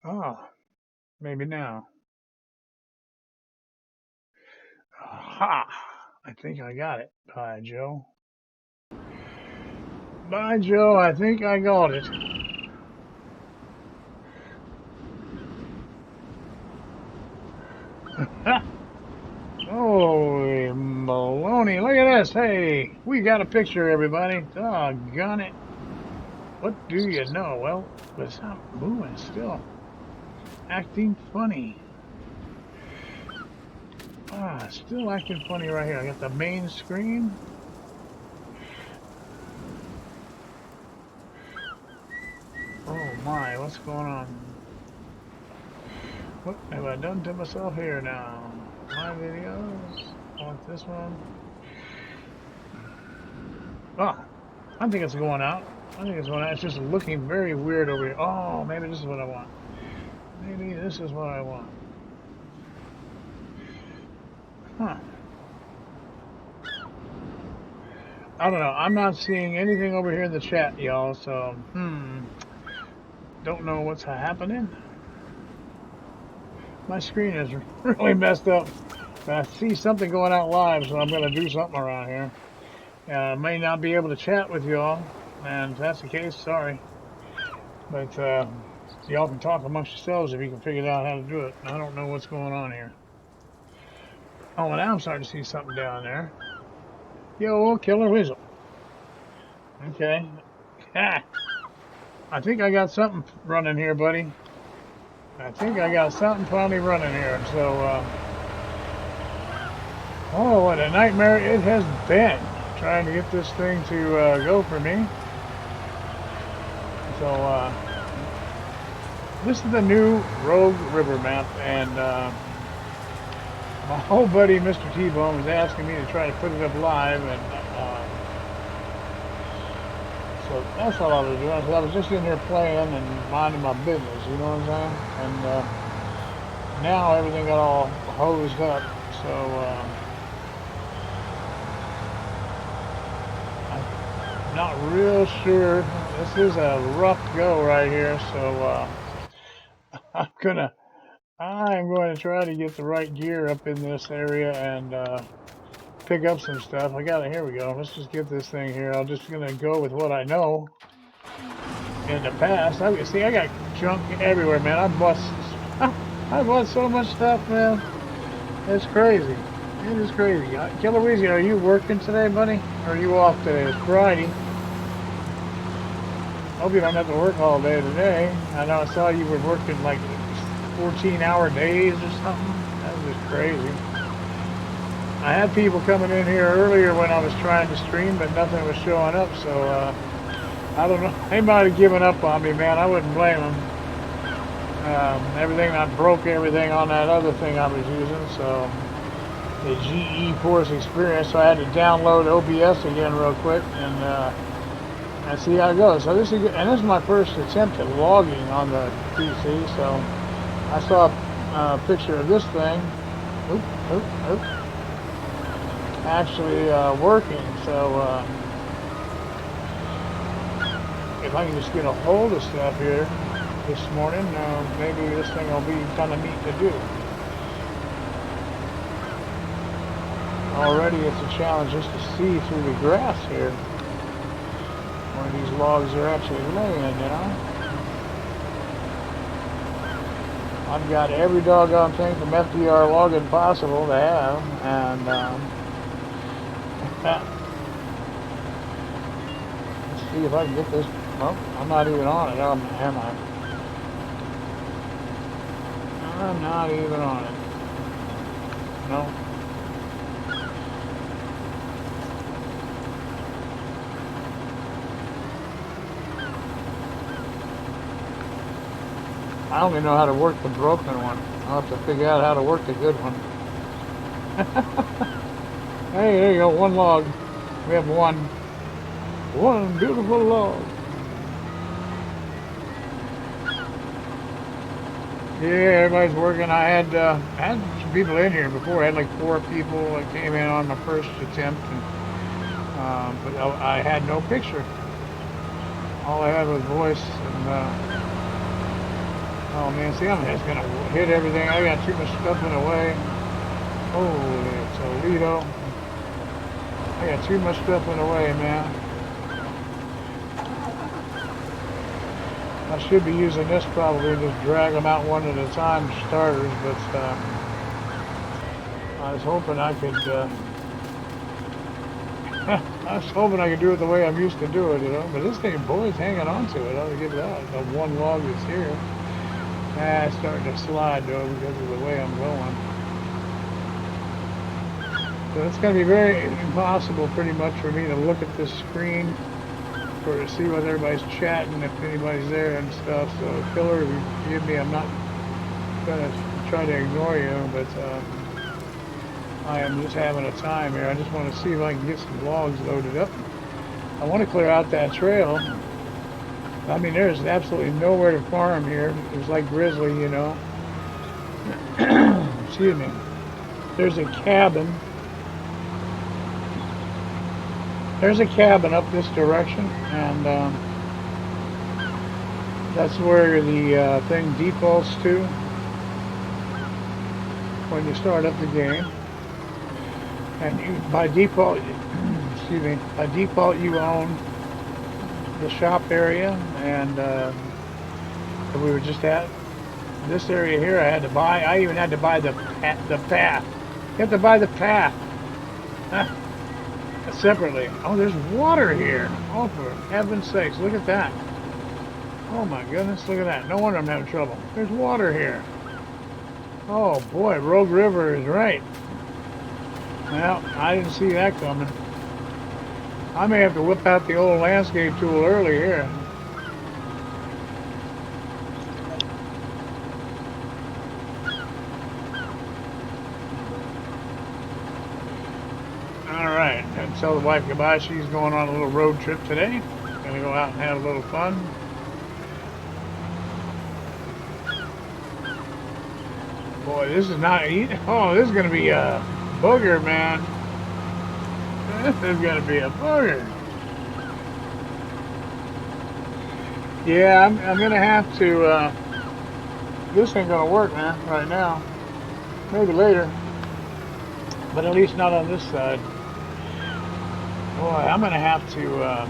Oh, maybe now. Aha! I think I got it. By Joe. By Joe, I think I got it. Holy Maloney, look at this. Hey, we got a picture, everybody. Doggone it. What do you know? Well, it's not moving still. Acting funny. Still acting funny right here. I got the main screen. Oh my, what's going on? What have I done to myself here now? My videos. I want this one. Oh, I think it's going out. I think it's going out. It's just looking very weird over here. Oh, maybe this is what I want. Maybe this is what I want. Huh. I don't know. I'm not seeing anything over here in the chat, y'all. So, don't know what's happening. My screen is really messed up. But I see something going out live, so I'm going to do something around here. I may not be able to chat with y'all, and if that's the case, sorry. But y'all can talk amongst yourselves if you can figure out how to do it. I don't know what's going on here. Oh, now I'm starting to see something down there. Yo, killer weasel. Okay. Ha! I think I got something running here, buddy. I think I got something finally running here. So, oh, what a nightmare it has been trying to get this thing to go for me. So, this is the new Rouge River map, and my old buddy Mr. T-Bone was asking me to try to put it up live, and so that's all I was doing. I was just in there playing and minding my business, you know what I'm saying? And now everything got all hosed up, so I'm not real sure. This is a rough go right here, so I'm going to try to get the right gear up in this area and pick up some stuff. I got it. Here we go. Let's just get this thing here. I'm just gonna go with what I know. In the past, I got junk everywhere, man. I bought so much stuff, man. It's crazy. It is crazy. Killer Weezy, are you working today, buddy? Or are you off today? It's Friday. Hope you don't have to work all day today. I know I saw you were working like 14-hour days or something. That was just crazy. I had people coming in here earlier when I was trying to stream, but nothing was showing up, so I don't know. They might have given up on me, man. I wouldn't blame them. I broke everything on that other thing I was using, so the GE Force Experience, so I had to download OBS again real quick and see how it goes. So this is my first attempt at logging on the PC, so I saw a picture of this thing. Oop, oop, oop. Actually working, so if I can just get a hold of stuff here this morning, maybe this thing will be kind of neat to do. Already it's a challenge just to see through the grass here where these logs are actually laying, you know. I've got every doggone thing from FDR logging possible to have, and let's see if I can get this. Well, I'm not even on it, am I? I'm not even on it. No. I only know how to work the broken one. I'll have to figure out how to work the good one. Hey, there you go, one log. We have one beautiful log. Yeah, everybody's working. I had some people in here before. I had like 4 people that came in on my first attempt, and, but I had no picture. All I had was voice, and Oh man, see, I'm just gonna hit everything. I got too much stuff in the way. Holy Toledo. I got too much stuff in the way, man. I should be using this probably, just drag them out one at a time, starters, but I was hoping I could, I was hoping I could do it the way I'm used to do it, you know, but this thing, boy's hanging on to it, I'll give that. The one log that's here. Ah, it's starting to slide though because of the way I'm going. So it's going to be very impossible pretty much for me to look at this screen for to see what everybody's chatting, if anybody's there and stuff. So Killer, if you forgive me, I'm not going to try to ignore you, but I am just having a time here. I just want to see if I can get some logs loaded up. I want to clear out that trail. I mean, there's absolutely nowhere to farm here. It's like Grizzly, you know. Excuse me. There's a cabin. There's a cabin up this direction, and that's where the thing defaults to when you start up the game. And you, by default, excuse me, by default you own the shop area, and we were just at this area here. I had to buy. I even had to buy the path. You have to buy the path. Huh? Separately. Oh, there's water here. Oh, for heaven's sakes, look at that. Oh my goodness, look at that. No wonder I'm having trouble. There's water here. Oh boy, Rouge River is right. Well, I didn't see that coming. I may have to whip out the old landscape tool early here. Alright, and tell the wife goodbye. She's going on a little road trip today. Gonna go out and have a little fun. Boy, this is not easy. Oh, this is gonna be a booger, man. This is gonna be a booger. Yeah, I'm gonna have to, this ain't gonna work, man, right now. Maybe later. But at least not on this side. Boy, I'm gonna have to,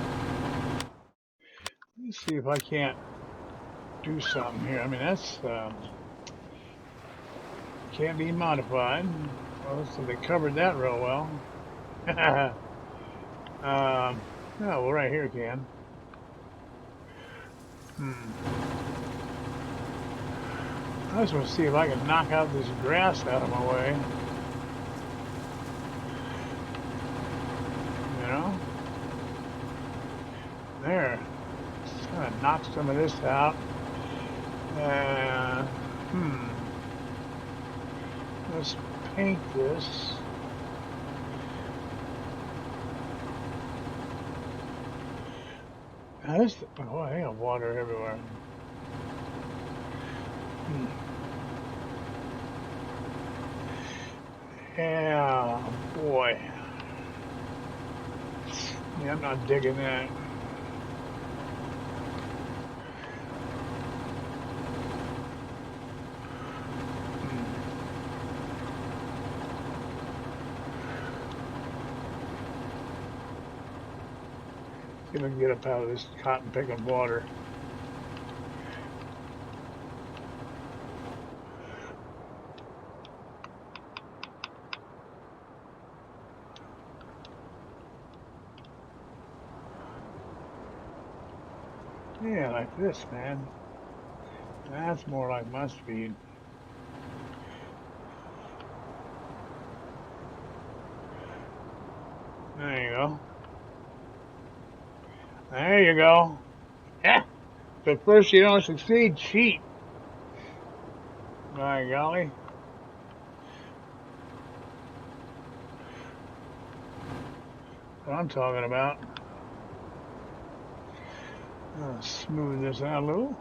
let's see if I can't do something here. I mean, that's, can't be modified. Oh, so they covered that real well. Oh, well, right here can. I just want to see if I can knock out this grass out of my way. You know? There. Just kind of knock some of this out. Let's paint this. Now this, oh, I got water everywhere. Yeah, boy. Yeah, I'm not digging that. See if I can get up out of this cotton picking water. Yeah, like this, man. That's more like my speed. There you go. There you go. Yeah. But first you don't succeed, cheat. By golly. What I'm talking about. I'll smooth this out a little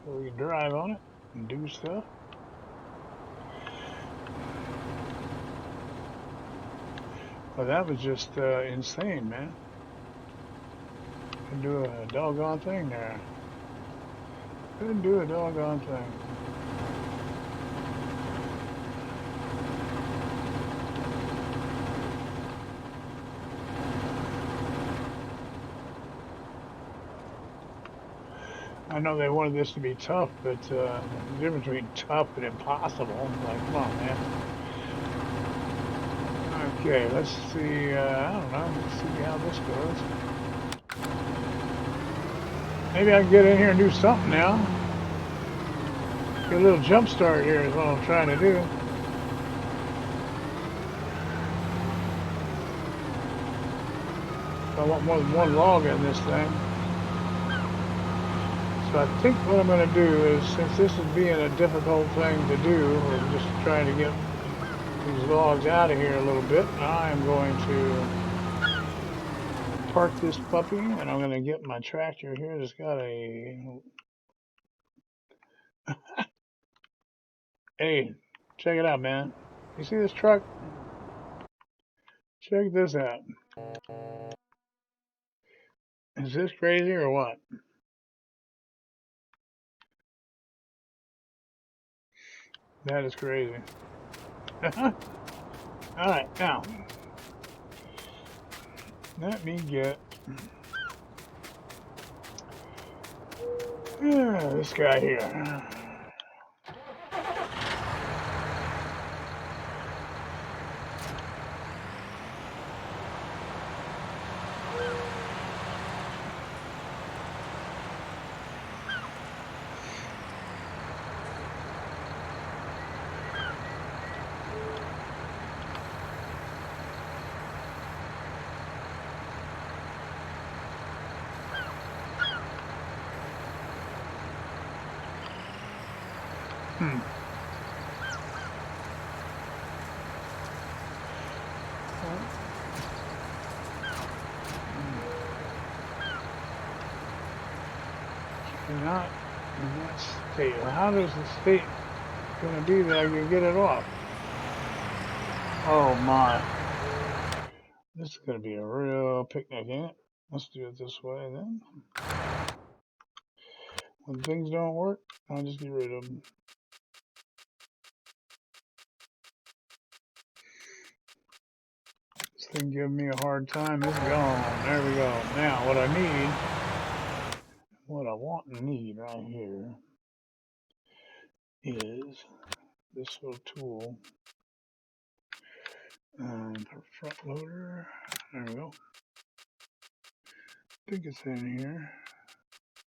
so we can drive on it and do stuff. Well, that was just insane, man. Can do a doggone thing there. Couldn't do a doggone thing. I know they wanted this to be tough, but the difference between tough and impossible. Like, come on, man. Okay, let's see. I don't know. Let's see how this goes. Maybe I can get in here and do something now. Get a little jump start here is what I'm trying to do. I want more than one log in this thing. So I think what I'm going to do is, since this is being a difficult thing to do, we're just trying to get these logs out of here a little bit. I am going to park this puppy, and I'm going to get my tractor here that's got a... Hey, check it out, man. You see this truck? Check this out. Is this crazy or what? That is crazy. Alright, now, let me get this guy here. Not in that state. Well, how does the state going to be that I can get it off? Oh my. This is going to be a real picnic, ain't it? Let's do it this way then. When things don't work, I'll just get rid of them. This thing giving me a hard time. It's gone. There we go. Now, what I want and need right here is this little tool. Front loader. There we go. I think it's in here.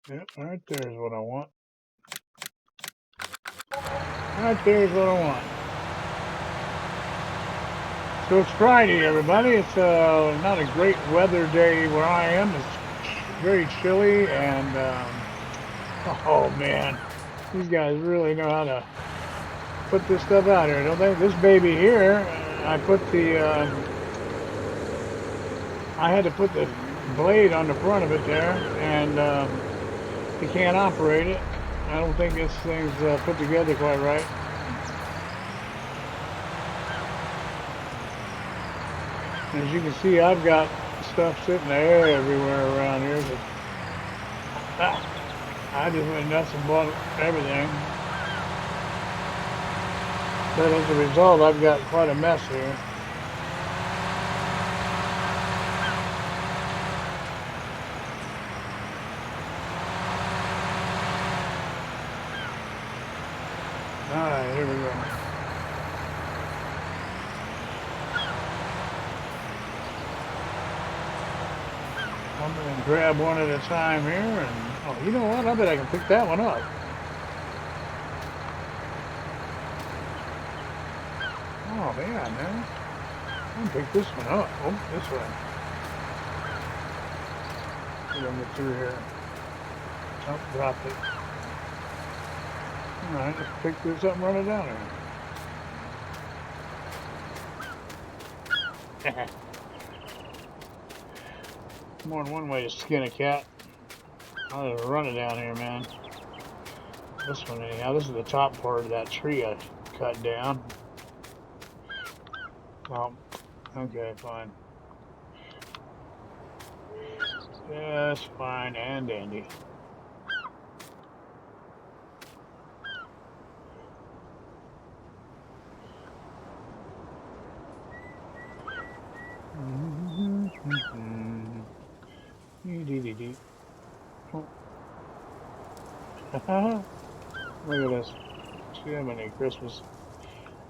Yep, right there is what I want. Right there is what I want. So it's Friday, everybody. It's not a great weather day where I am. It's very chilly, and oh man, these guys really know how to put this stuff out here, don't they? This baby here, I put the, I had to put the blade on the front of it there, and you can't operate it. I don't think this thing's put together quite right. As you can see, I've got stuff sitting there everywhere around here. But I just went nuts and bought everything. But as a result, I've got quite a mess here. Alright, here we go. I'm going to grab one at a time here, and oh, you know what? I bet I can pick that one up. Oh yeah, man. I can pick this one up. Oh, this way. We're going to get through here. Oh, dropped it. Alright, let's pick this up and run it down here. More than one way to skin a cat. I'll just run it down here, man. This one anyhow. This is the top part of that tree I cut down. Oh, okay, fine. Yes, fine and dandy. Look at this. Jiminy Christmas.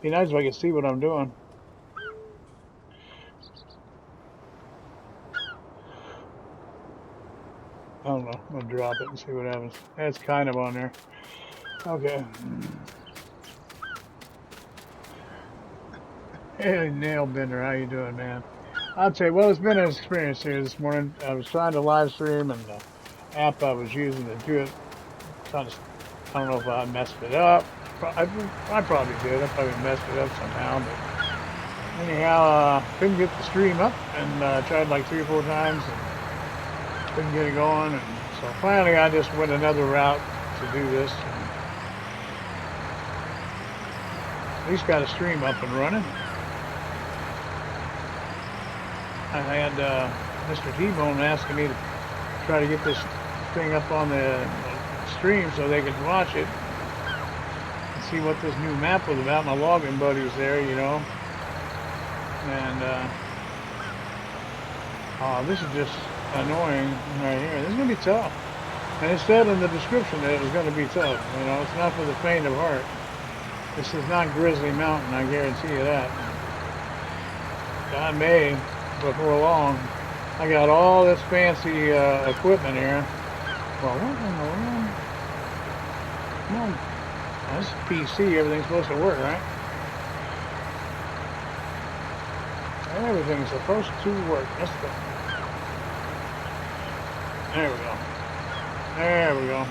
Be nice if I could see what I'm doing. I don't know. I'm gonna drop it and see what happens. That's kind of on there. Okay. Hey, Nail Bender, how you doing, man? I'll tell you, well, it's been an experience here this morning. I was trying to live stream, and the app I was using to do it, kind of, I don't know if I messed it up. I probably did. I probably messed it up somehow. But anyhow, couldn't get the stream up, and tried like 3 or 4 times, and couldn't get it going. And so finally, I just went another route to do this. And at least got a stream up and running. I had Mr. T-Bone asking me to try to get this thing up on the stream so they could watch it and see what this new map was about. My logging buddy's there, you know. And this is just annoying right here. This is going to be tough. And it said in the description that it was going to be tough. You know, it's not for the faint of heart. This is not Grizzly Mountain, I guarantee you that. I may, before long. I got all this fancy equipment here. Well, what in the world? Come on. Now, this is PC. Everything's supposed to work, right? Everything's supposed to work. Let's go. There we go. There we go.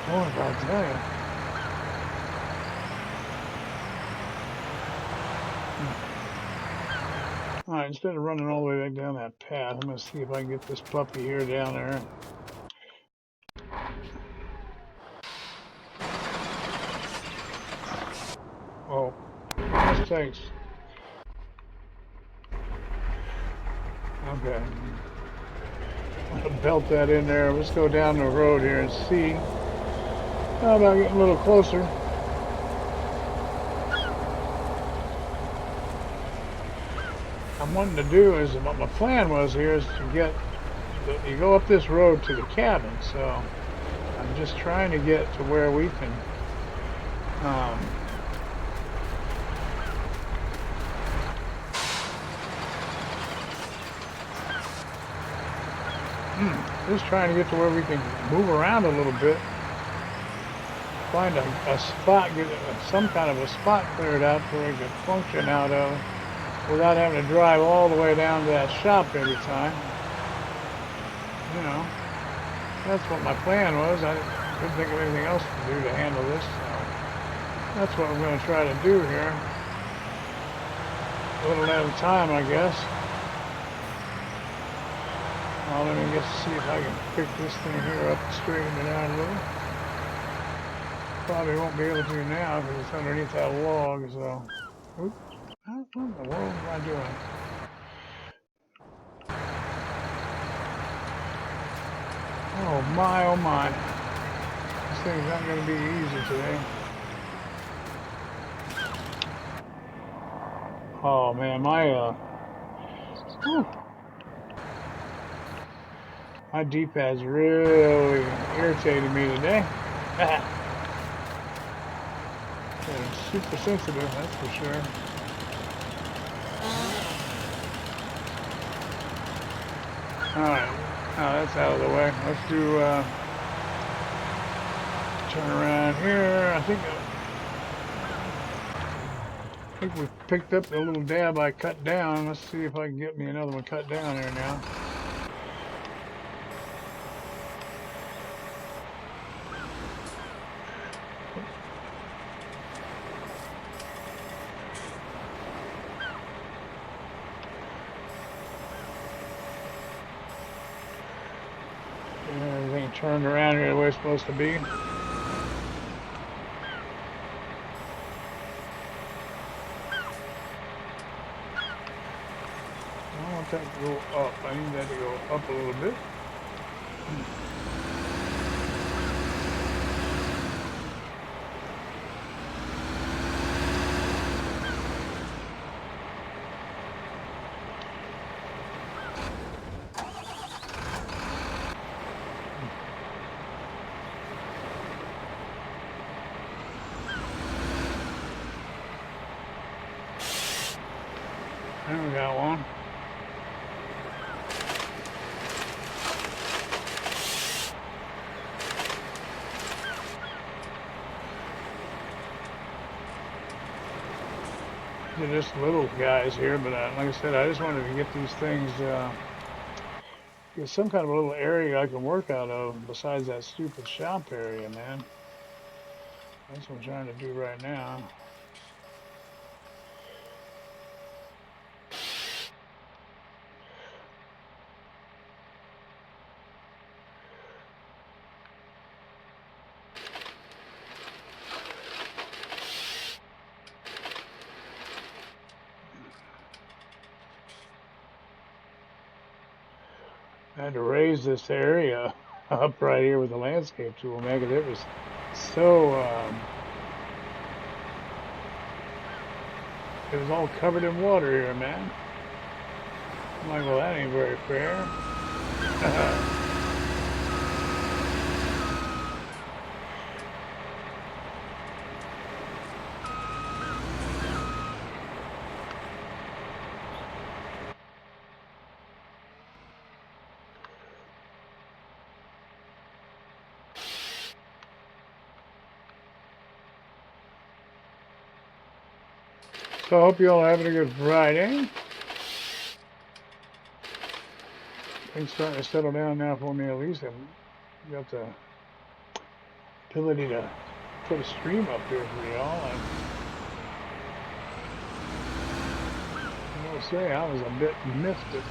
Boy, if I tell you. Alright, instead of running all the way back down that path, I'm going to see if I can get this puppy here down there. Oh, mistakes. Okay. I'm going to belt that in there. Let's go down the road here and see. How about getting a little closer? I'm wanting to do is, what my plan was here is to get, you go up this road to the cabin, so I'm just trying to get to where we can just trying to get to where we can move around a little bit, find a spot, get some kind of a spot cleared out where we can function out of without having to drive all the way down to that shop every time. You know, that's what my plan was. I couldn't think of anything else to do to handle this, so that's what we're going to try to do here. A little at a time, I guess. Well, let me just see if I can pick this thing here up and straighten it out a little. Probably won't be able to now because it's underneath that log, so. Oops. What in the world am I doing? Oh my. This thing's not going to be easy today. Oh man, my D-pad's really irritated me today. It's super sensitive, that's for sure. Alright, now that's out of the way. Let's do, turn around here. I think we picked up the little dab I cut down. Let's see if I can get me another one cut down here now. Everything turned around here the way it's supposed to be. I want that to go up. I need that to go up a little bit. that one. They're just little guys here, but like I said, I just wanted to get these things, get some kind of a little area I can work out of besides that stupid shop area, man. That's what I'm trying to do right now. I had to raise this area up right here with the landscape tool, man, because it was so, it was all covered in water here, man. I'm like, well, that ain't very fair. So I hope you all are having a good Friday. Things starting to settle down now for me at least. I've got the ability to put a stream up here for y'all. I will say I was a bit miffed at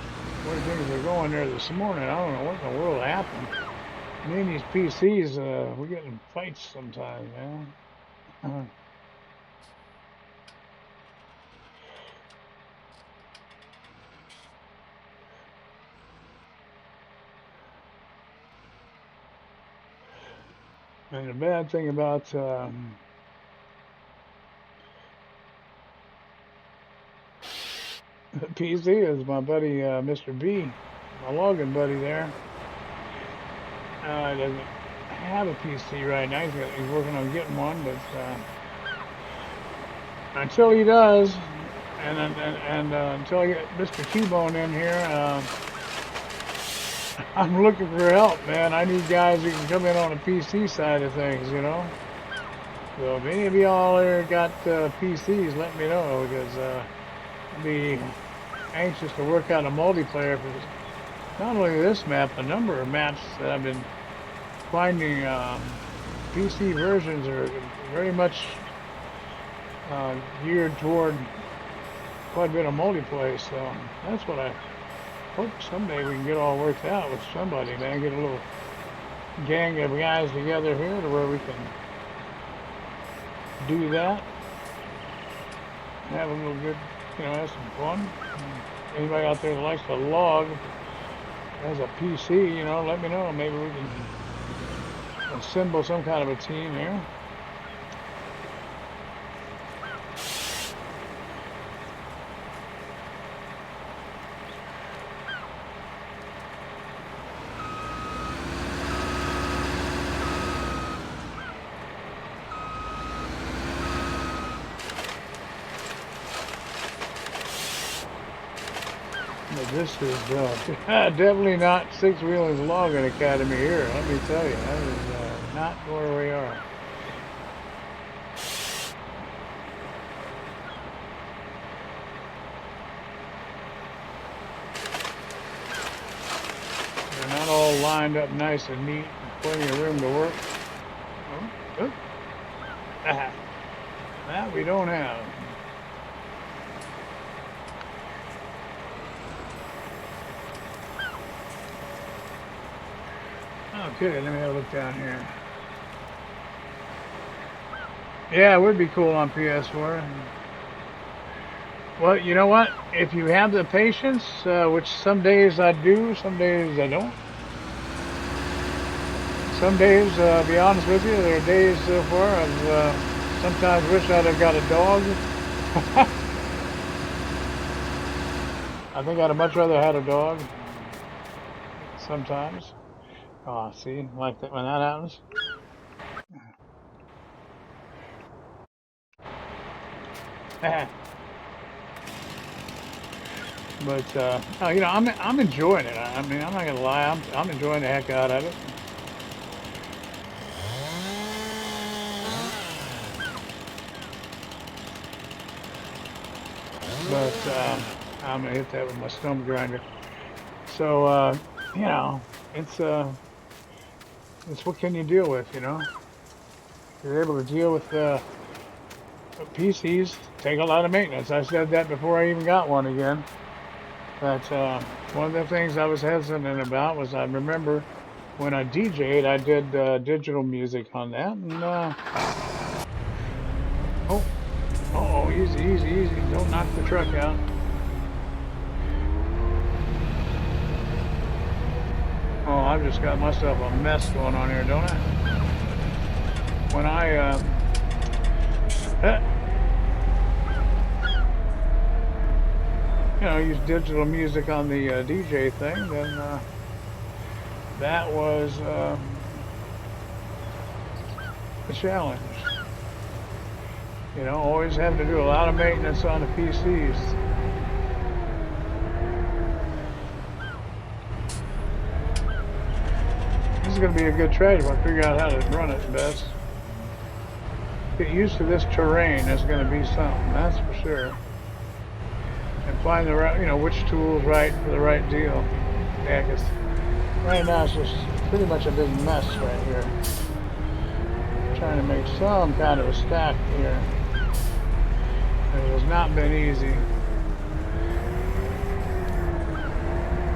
where things were going there this morning. I don't know what in the world happened. Me and these PCs, we get in fights sometimes, man. And the bad thing about the PC is my buddy Mr. B, my login buddy there, doesn't have a PC right now. He's working on getting one, but until he does, and until I get Mr. T-Bone in here, I'm looking for help, man. I need guys who can come in on the PC side of things, you know. So if any of y'all there got PCs, let me know, because I'd be anxious to work out a multiplayer for not only this map, a number of maps that I've been finding. PC versions are very much geared toward quite a bit of multiplayer, so that's what I hope someday we can get all worked out with somebody, man. Get a little gang of guys together here to where we can do that, have a little good, you know, have some fun. Anybody out there that likes to log has a PC, you know, let me know. Maybe we can assemble some kind of a team here. This is definitely not Six Wheeling's Logging Academy here, let me tell you. That is not where we are. They're not all lined up nice and neat, plenty of room to work. Oh. That we don't have. Okay, let me have a look down here. Yeah, it would be cool on PS4. Well, you know what? If you have the patience, which some days I do, some days I don't. Some days, be honest with you, there are days so far I've sometimes wish I'd have got a dog. I think I'd have much rather had a dog. Sometimes. Oh, see, like that when that happens. But you know, I'm enjoying it. I mean, I'm not gonna lie, I'm enjoying the heck out of it. But I'm gonna hit that with my stump grinder. So you know, it's it's what can you deal with? You know, you're able to deal with PCs. Take a lot of maintenance. I said that before I even got one again. But one of the things I was hesitant about was I remember when I DJ'd, I did digital music on that, and oh, oh, easy, easy, easy! Don't knock the truck out. Oh, I've just got myself a mess going on here, don't I? When I eh, you know, use digital music on the DJ thing, then that was a challenge. You know, always having to do a lot of maintenance on the PCs. This is going to be a good trade when I figure out how to run it best. Get used to this terrain. It's going to be something, that's for sure. And find the right, you know, which tool's right for the right deal. Yeah, because right now it's just pretty much a big mess right here. I'm trying to make some kind of a stack here. It has not been easy.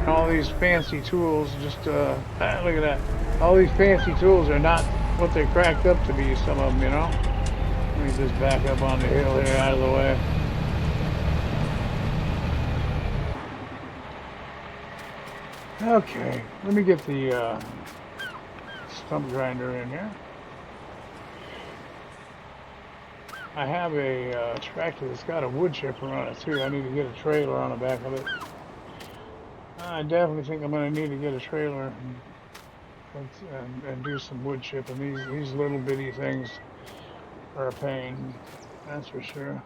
All these fancy tools just, look at that. All these fancy tools are not what they're cracked up to be, some of them, you know. Let me just back up on the hill here out of the way. Okay, let me get the stump grinder in here. I have a tractor that's got a wood chipper on it too. I need to get a trailer on the back of it. I definitely think I'm going to need to get a trailer and do some wood chipping. These little bitty things are a pain, that's for sure.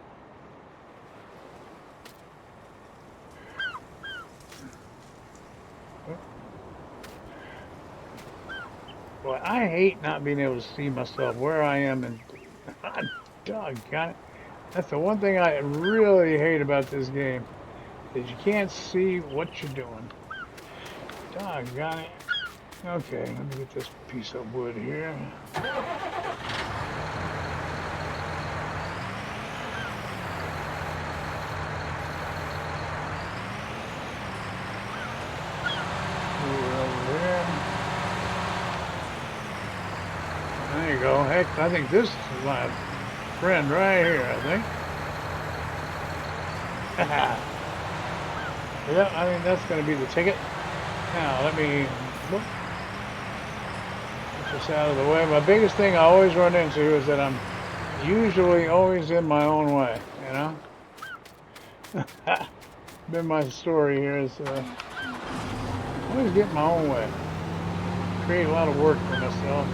Boy, I hate not being able to see myself where I am, and doggone it. That's the one thing I really hate about this game, is you can't see what you're doing. Doggone it. Okay, let me get this piece of wood here. There you go. Heck, I think this is my friend right here, I think. Yeah, I think that's going to be the ticket. Now, let me get this out of the way. My biggest thing I always run into is that I'm usually always in my own way, you know? Been my story here is always get in my own way. Create a lot of work for myself.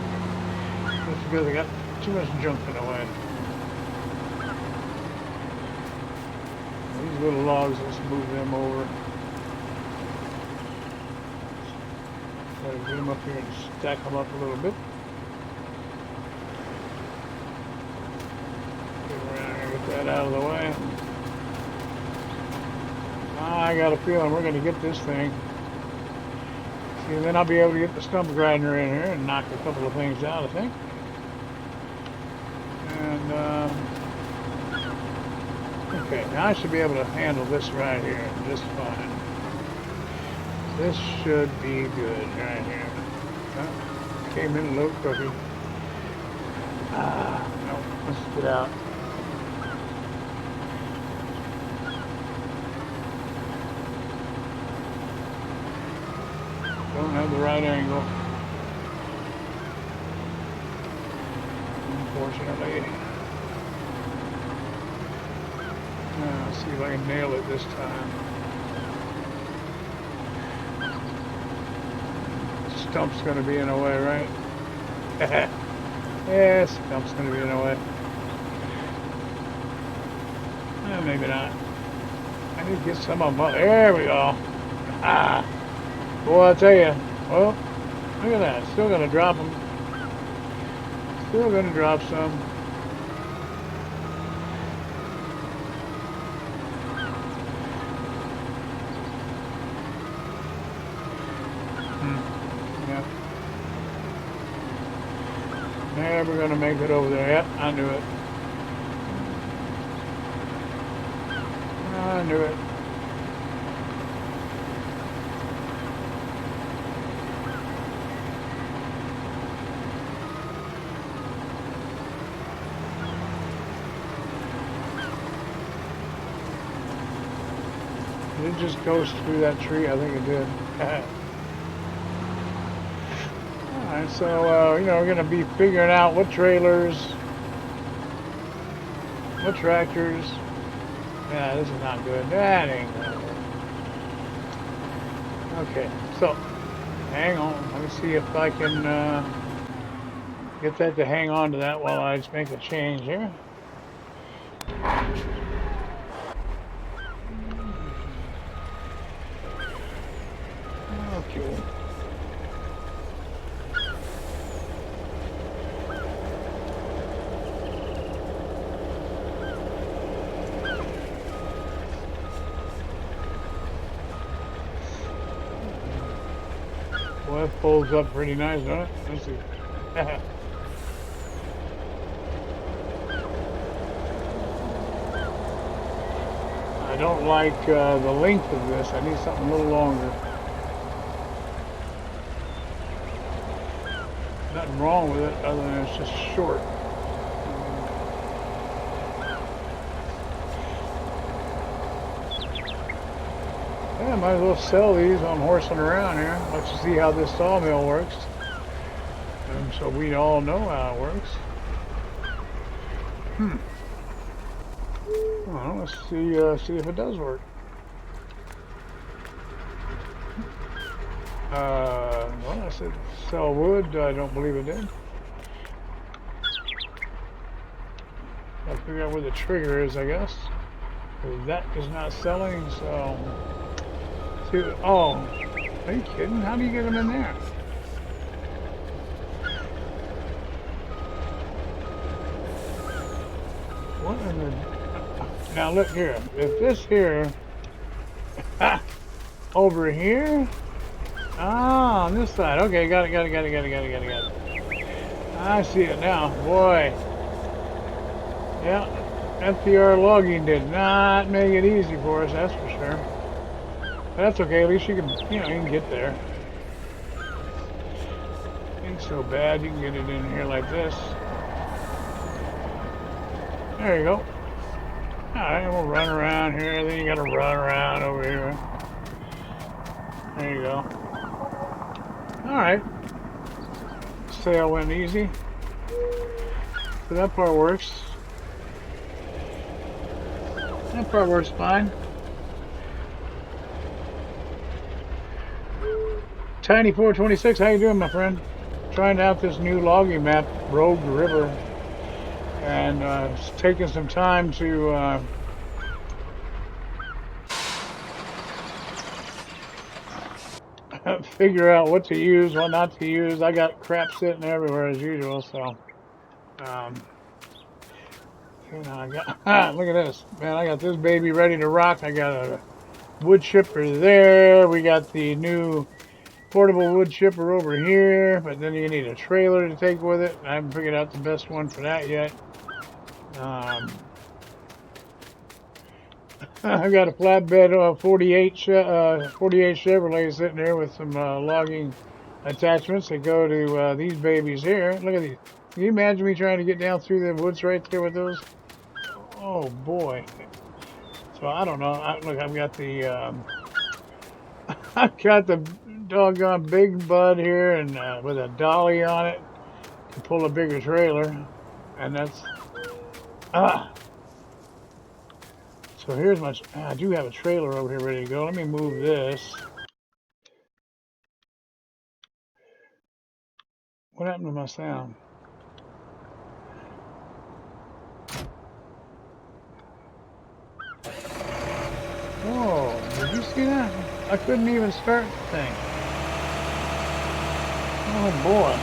Just because I got too much junk in the way. These little logs, let's move them over. Try to get them up here and stack them up a little bit. Get around here, get that out of the way. I got a feeling we're going to get this thing. See, then I'll be able to get the stump grinder in here and knock a couple of things out, I think. And, okay, now I should be able to handle this right here just fine. This should be good right here. Oh, came in a little crooked. No, let's get out. Don't have the right angle, unfortunately. Let's see if I can nail it this time. Stump's going to be in the way, right? Yeah, stump's going to be in the way. Maybe not. I I need to get some of them up. There we go. Ah, boy, I tell you. Well, look at that. Still gonna drop them. Still gonna drop some. Yeah. Never gonna make it over there. Yep, I knew it. I knew it. Did it just coast through that tree? I think it did. Alright, so, you know, we're going to be figuring out what trailers, what tractors. Yeah, this is not good. That ain't gonna work. Okay, so, hang on. Let me see if I can get that to hang on to that while I just make a change here. Okay. Well, that folds up pretty nice, doesn't it? Let's see. I don't like the length of this. I need something a little longer. Nothing wrong with it other than it's just short. Yeah, might as well sell these. I'm horsing around here. Let's see how this sawmill works. And so we all know how it works. Well, let's see if it does work. Well, I said sell wood. I don't believe it did. I'll figure out where the trigger is, I guess. That is not selling, so... See, oh, are you kidding? How do you get them in there? What in the... Now look here. If this here... over here... Ah, on this side. Okay, got it. I see it now. Boy. Yeah, FDR logging did not make it easy for us, that's for sure. But that's okay, at least you can, you can get there. Ain't so bad, you can get it in here like this. There you go. Alright, we'll run around here, then you gotta run around over here. There you go. Alright. Sail went easy. So that part works. That part works fine. Tiny426, how you doing, my friend? Trying out this new logging map, Rouge River, and it's taking some time to figure out what to use, what not to use. I got crap sitting everywhere as usual, so you know, I got look at this, man. I got this baby ready to rock. I got a wood chipper there. We got the new portable wood chipper over here, but then you need a trailer to take with it. I haven't figured out the best one for that yet. I've got a flatbed 48 Chevrolet sitting there with some logging attachments that go to these babies here. Look at these. Can you imagine me trying to get down through the woods right there with those? Oh boy. So I don't know. Look, I've got the I've got the doggone big bud here, and with a dolly on it to pull a bigger trailer, and that's so here's my. I do have a trailer over here ready to go. Let me move this. What happened to my sound? Come I couldn't even start the thing. Oh boy.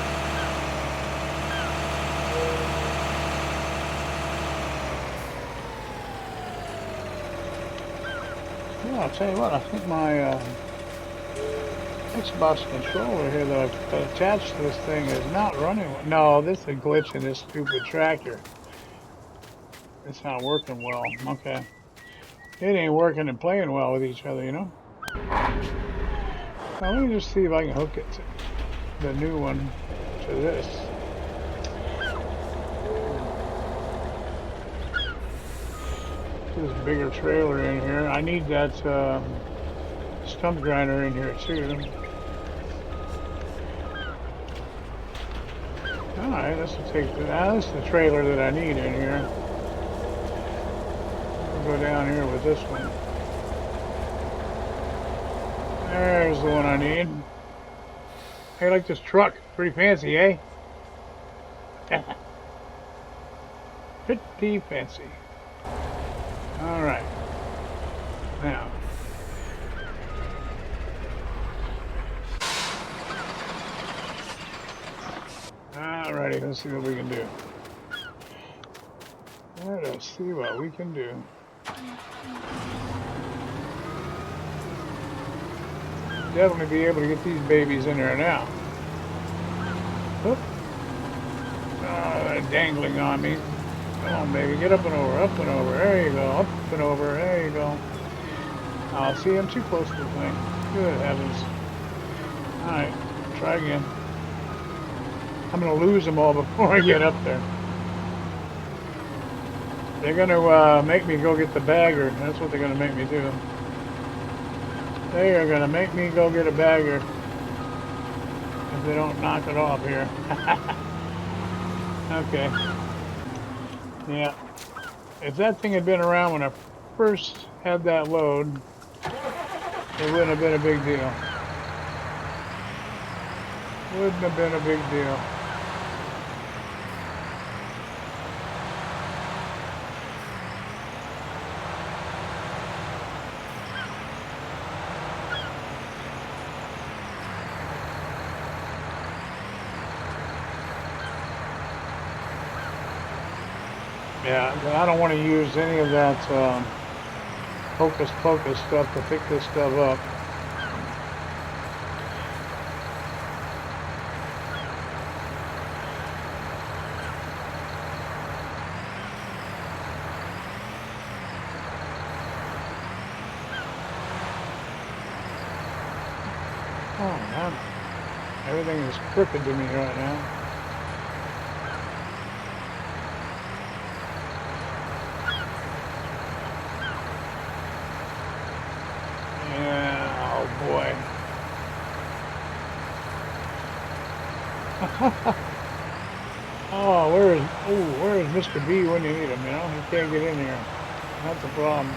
Yeah, I'll tell you what, I think my Xbox controller here that I've attached to this thing is not running. No, this is a glitch in this stupid tractor. It's not working well. Okay. It ain't working and playing well with each other, you know? Now, let me just see if I can hook it to the new one to this. This bigger trailer in here. I need that stump grinder in here too. Alright, this will take this is the trailer that I need in here. I'll go down here with this one. There's the one I need. Hey, I like this truck. Pretty fancy, eh? Pretty fancy. Alright. Now. Alrighty, let's see what we can do. Let us see what we can do. Definitely be able to get these babies in there now. Oop. Oh, they're dangling on me. Come on, baby, get up and over, up and over. There you go, up and over, there you go. Oh, see, I'm too close to the thing. Good heavens. Alright, try again. I'm going to lose them all before I get up there. They're going to make me go get the bagger. That's what they're going to make me do. They are going to make me go get a bagger if they don't knock it off here. Okay. Yeah. If that thing had been around when I first had that load, it wouldn't have been a big deal. Wouldn't have been a big deal. Yeah, I don't want to use any of that hocus pocus stuff to pick this stuff up. Oh man, everything is crooked to me right now. Yeah, oh boy. Oh, where's Mr. B when you need him, you know? He can't get in here. That's the problem.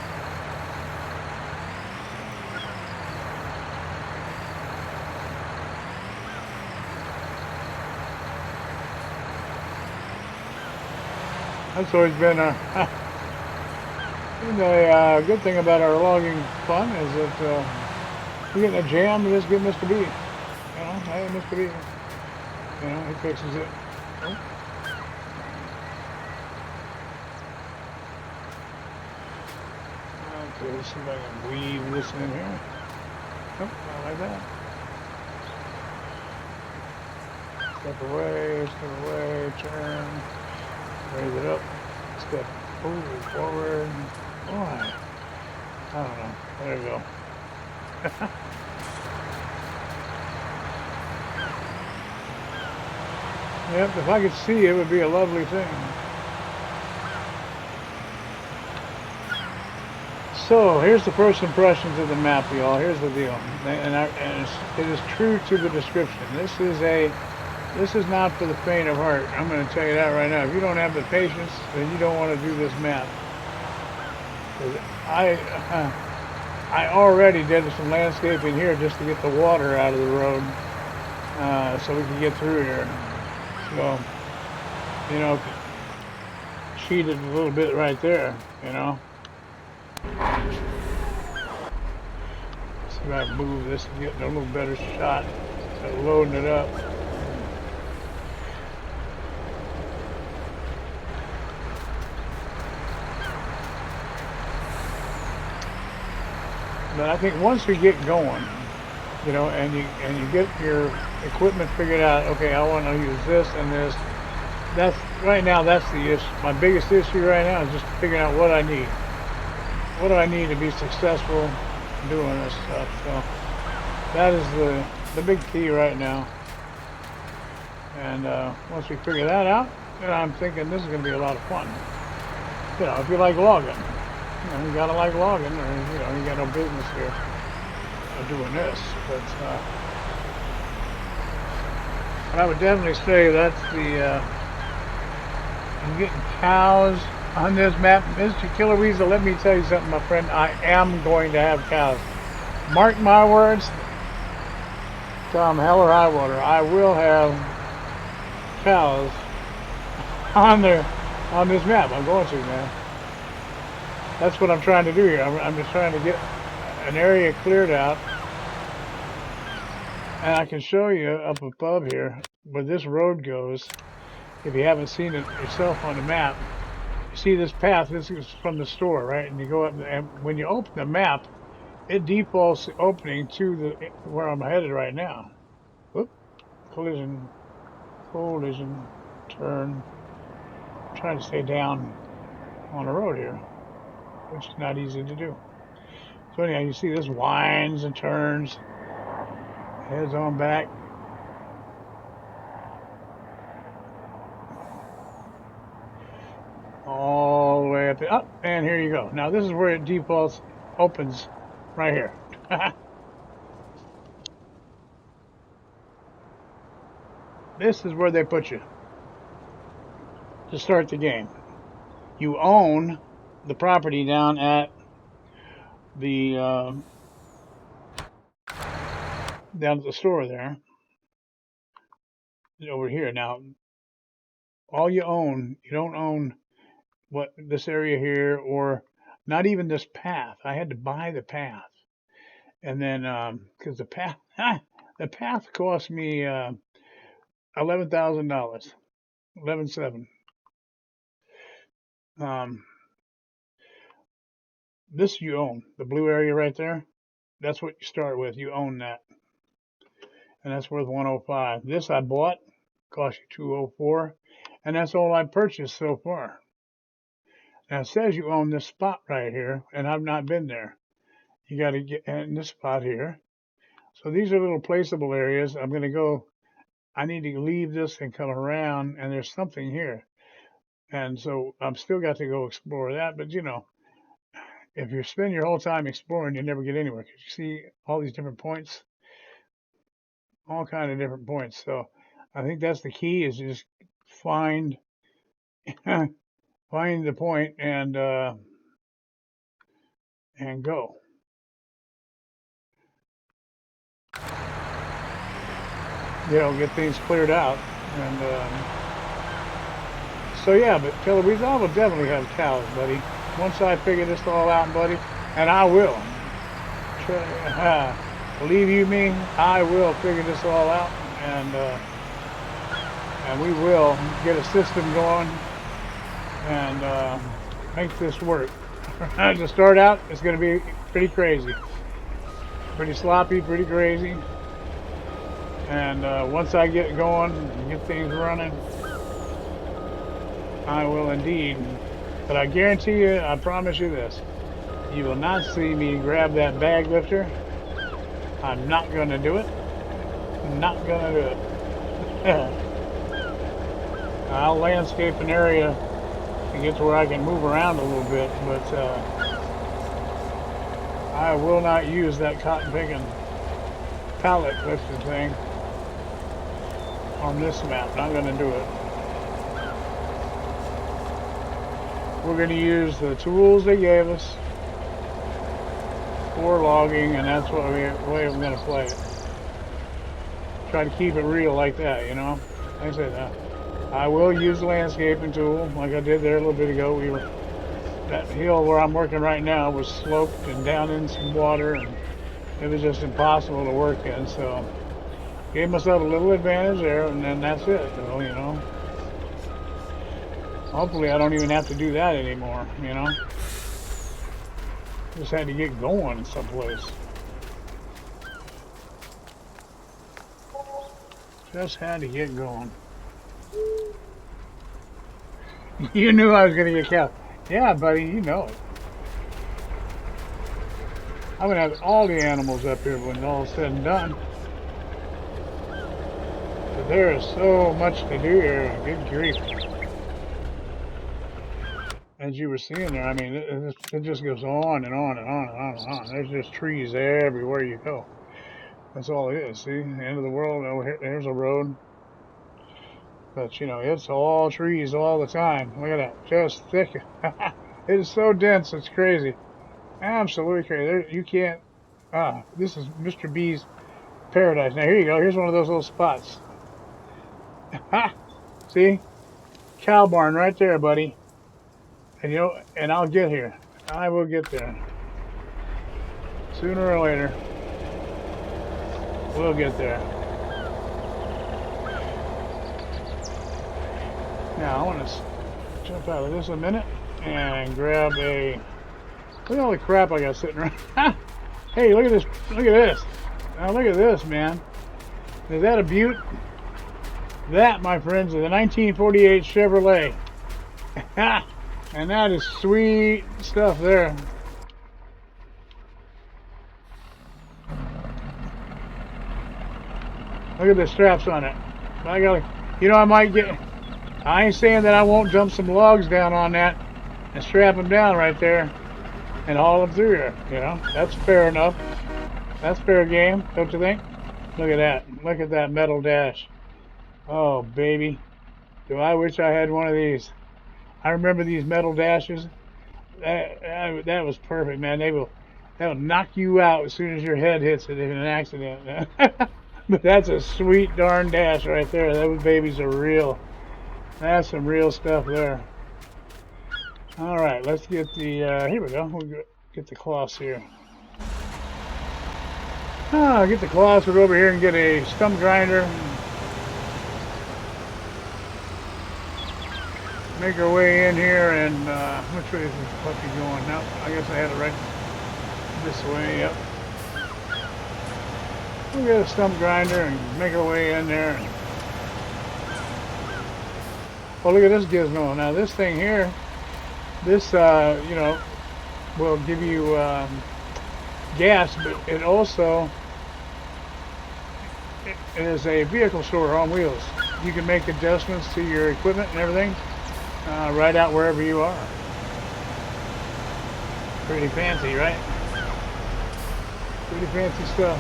That's always been a good thing about our logging fun is that we get in a jam, we just get Mr. B. You know, hey, Mr. B. You know, he fixes it. Oh. Okay, let's see if I can weave this in here. Oh, not like that. Step away, turn. Raise it up, step forward. Oh, I don't know. There you go. Yep, if I could see it would be a lovely thing. So, here's the first impressions of the map, y'all. Here's the deal. And it is true to the description. This is not for the faint of heart. I'm going to tell you that right now. If you don't have the patience, then you don't want to do this map. I already did some landscaping here just to get the water out of the road so we can get through here. So, you know, cheated a little bit right there, you know. So See if I can move this and get a little better shot at loading it up. But I think once we get going, you know, and you get your equipment figured out, okay, I want to use this and this. That's right now. That's the issue. My biggest issue right now is just figuring out what I need. What do I need to be successful doing this stuff? So that is the big key right now. And once we figure that out, then I'm thinking this is going to be a lot of fun. You know, if you like logging, you know, you gotta like logging, or you know, you got no business here doing this. But I would definitely say that's the. I'm getting cows on this map. Mr. Killer Weasel, let me tell you something, my friend. I am going to have cows. Mark my words. Come hell or high water, I will have cows on this map. I'm going to, man. That's what I'm trying to do here. I'm just trying to get an area cleared out. And I can show you up above here where this road goes. If you haven't seen it yourself on the map, you see this path. This is from the store, right? And you go up, and when you open the map, it defaults the opening to where I'm headed right now. Whoop, collision, turn. I'm trying to stay down on the road here, which is not easy to do. So anyhow, you see this winds and turns, heads on back. All the way up, and here you go. Now this is where it defaults, opens right here. This is where they put you to start the game. You own the property down at the store there, over here. Now, all you own, you don't own what this area here, or not even this path. I had to buy the path, and then because the path cost me $11,000, 11,700. This you own, the blue area right there. That's what you start with. You own that, and that's worth 105. This I bought, cost you 204, and that's all I purchased so far. Now it says you own this spot right here, and I've not been there. You got to get in this spot here. So these are little placeable areas. I'm going to go. I need to leave this and come around, and there's something here. And so I'm still got to go explore that. But you know, if you spend your whole time exploring, you never get anywhere. Because you see all these different points, all kind of different points. So I think that's the key, is just find find the point and go. You know, get things cleared out. And so yeah, but Killer Weasel, I will definitely have cows, buddy. Once I figure this all out, buddy, and I will. Believe you me, I will figure this all out, and we will get a system going and make this work. To start out, it's going to be pretty crazy, pretty sloppy, pretty crazy. And once I get going and get things running, I will indeed. But I guarantee you, I promise you this, you will not see me grab that bag lifter. I'm not going to do it. I'm not going to do it. I'll landscape an area to get to where I can move around a little bit, but I will not use that cotton picking pallet lifting thing on this map. Not going to do it. We're going to use the tools they gave us for logging, and that's what way we're going to play it. Try to keep it real like that, you know. Like I said, I will use the landscaping tool like I did there a little bit ago. That hill where I'm working right now was sloped and down in some water, and it was just impossible to work in. So gave myself a little advantage there, and then that's it. Though, you know. Hopefully, I don't even have to do that anymore. You know, just had to get going someplace. Just had to get going. You knew I was going to get cows. Yeah, buddy, you know it. I'm going to have all the animals up here when all is said and done. But there is so much to do here. Good grief. As you were seeing there, I mean, it just goes on and on and on and on and on. There's just trees everywhere you go. That's all it is. See, the end of the world. Oh, there's a road. But, you know, it's all trees all the time. Look at that. Just thick. It is so dense, it's crazy. Absolutely crazy. You can't. This is Mr. B's paradise. Now, here you go. Here's one of those little spots. Ha! See? Cow barn right there, buddy. And, you know, and I'll get here. I will get there. Sooner or later, we'll get there. Now, I want to jump out of this a minute and grab a... Look at all the crap I got sitting around. Hey, look at this. Look at this. Now, look at this, man. Is that a beaut? That, my friends, is a 1948 Chevrolet. And that is sweet stuff there. Look at the straps on it. I got, you know, I might get... I ain't saying that I won't dump some logs down on that and strap them down right there and haul them through here. You know, that's fair enough. That's fair game, don't you think? Look at that. Look at that metal dash. Oh, baby. Do I wish I had one of these. I remember these metal dashes. That was perfect, man. That'll knock you out as soon as your head hits it in an accident. But that's a sweet darn dash right there. Those babies are real. That's some real stuff there. All right, let's get the, here we go. We'll get the cloths here. Get the cloths. We'll go over here and get a stump grinder. Make our way in here and, which way is this puppy going? No, I guess I had it right this way, yep. We'll get a stump grinder and make our way in there. Oh, look at this gizmo. Now this thing here, this, you know, will give you gas, but it also is a vehicle store on wheels. You can make adjustments to your equipment and everything right out wherever you are. Pretty fancy, right? Pretty fancy stuff.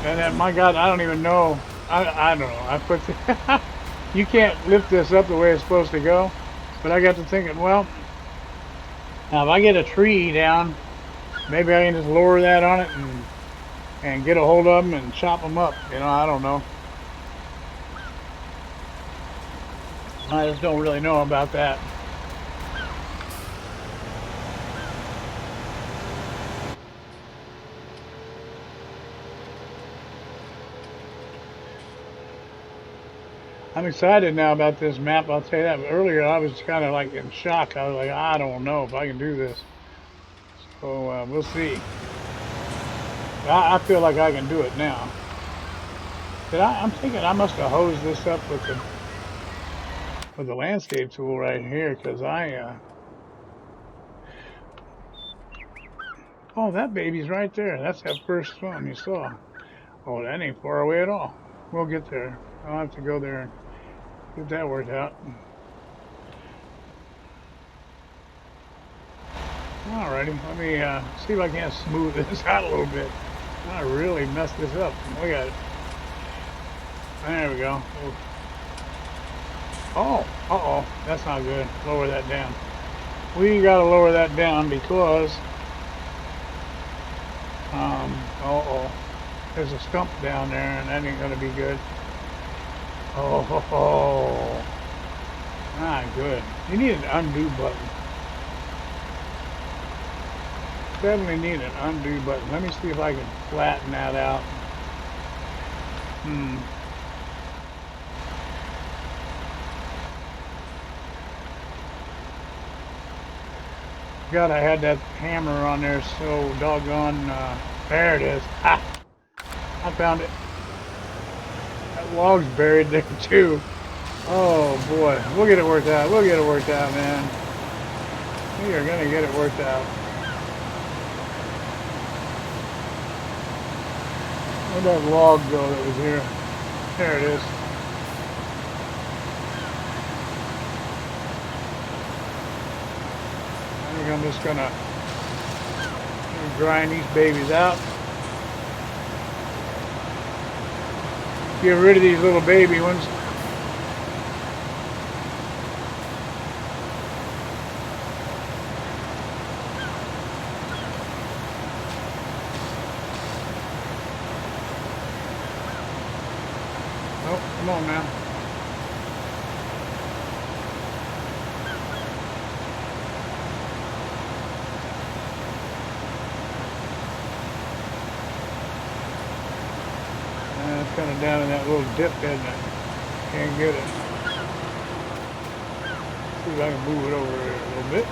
And then, my God, I don't even know. I don't know. I put the you can't lift this up the way it's supposed to go. But I got to thinking, well, now if I get a tree down, maybe I can just lower that on it and get a hold of them and chop them up. You know, I don't know. I just don't really know about that. I'm excited now about this map, I'll tell you that. But earlier I was kind of like in shock. I was like, I don't know if I can do this. So we'll see. I feel like I can do it now. I'm thinking I must have hosed this up with the landscape tool right here, because oh, that baby's right there. That's that first one you saw. Oh, that ain't far away at all. We'll get there. I'll have to go there and get that worked out. Alrighty, let me see if I can't smooth this out a little bit. I really messed this up. Look at it. There we go. Oh, uh-oh, that's not good. Lower that down. We gotta lower that down because, uh-oh, there's a stump down there and that ain't gonna be good. Oh, not good. You need an undo button. definitely need an undo button. Let me see if I can flatten that out. God, I had that hammer on there so doggone. There it is. Ah, I found it. That log's buried there too. Oh boy, we'll get it worked out. We'll get it worked out, man. We are gonna get it worked out. Where'd that log go that was here? There it is. I think I'm just gonna grind these babies out. Get rid of these little baby ones. Oh, come on now. It's kind of down in that little dip, isn't it? Can't get it. See if I can move it over there a little bit.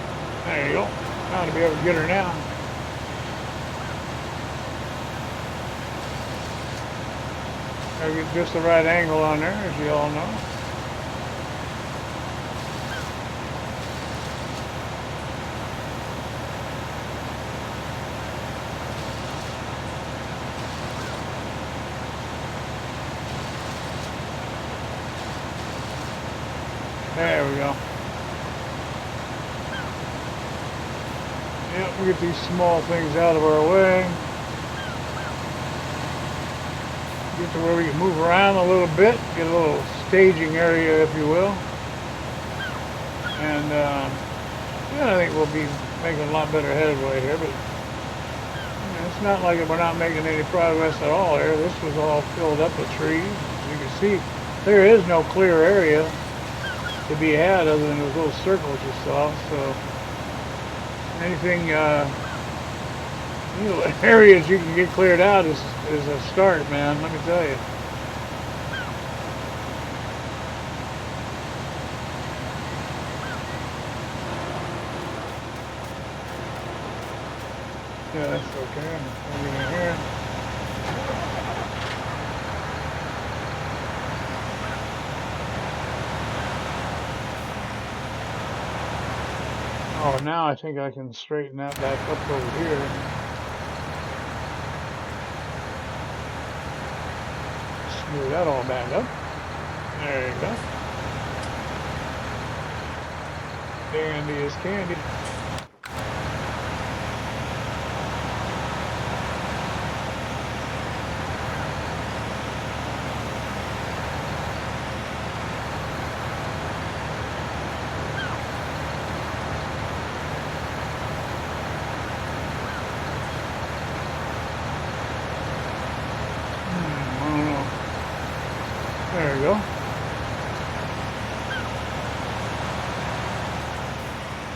There you go. Now to be able to get her now. Gotta get just the right angle on there, as you all know. There we go. Yep, we get these small things out of our way. Get to where we can move around a little bit, get a little staging area, if you will. And yeah, I think we'll be making a lot better headway here, but it's not like we're not making any progress at all here. This was all filled up with trees. As you can see, there is no clear area to be had other than those little circles you saw. So anything, areas you can get cleared out is a start, man. Let me tell you. Yeah, that's okay. I'm going in here. Oh, now I think I can straighten that back up over here. Smooth that all back up. There you go. Dandy is candy. There we go.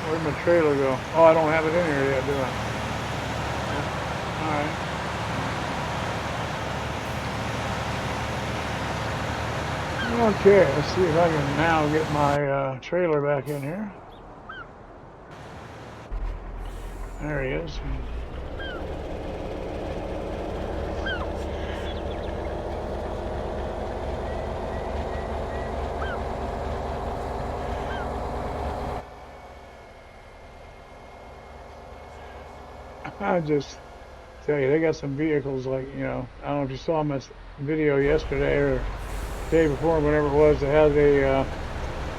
Where'd my trailer go? Oh, I don't have it in here yet, do I? Alright. Okay, let's see if I can now get my trailer back in here. There he is. I just tell you, they got some vehicles like, I don't know if you saw my video yesterday or the day before, whatever it was, they had a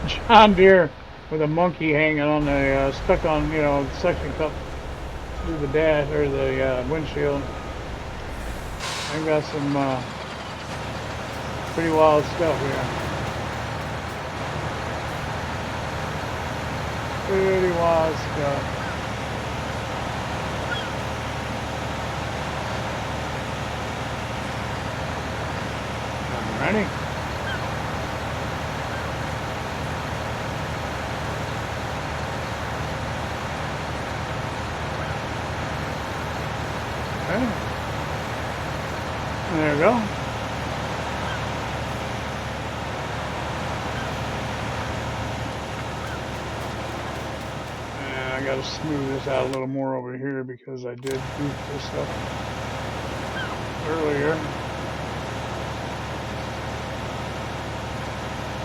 John Deere with a monkey hanging on the, stuck on, the suction cup through the dash or the windshield. I got some pretty wild stuff here. Pretty wild stuff. Ready? There we go. And I got to smooth this out a little more over here because I did goof this up earlier.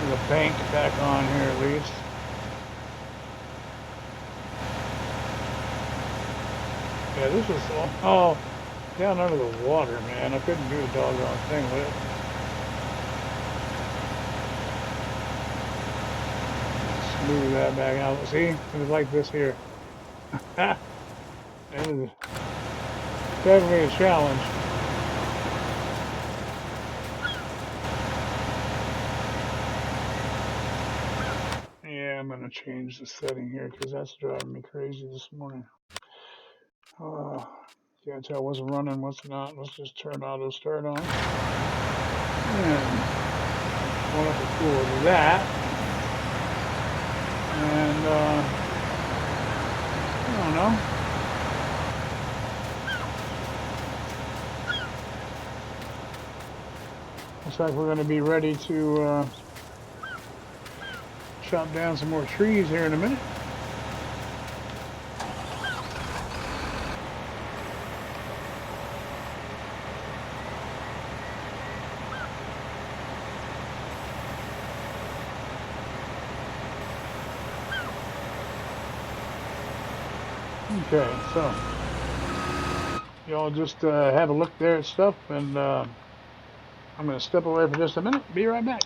There's a bank back on here at least. Yeah, this was all down under the water, man. I couldn't do a doggone thing with it. Smooth that back out. See, it was like this here. That is definitely a challenge. Yeah, I'm gonna change the setting here because that's driving me crazy this morning. Can't tell what's running, what's not. Let's just turn auto start on. And one up the cool with that. And I don't know. Looks like we're going to be ready to chop down some more trees here in a minute. Okay, so y'all just have a look there at stuff, and I'm going to step away for just a minute. Be right back.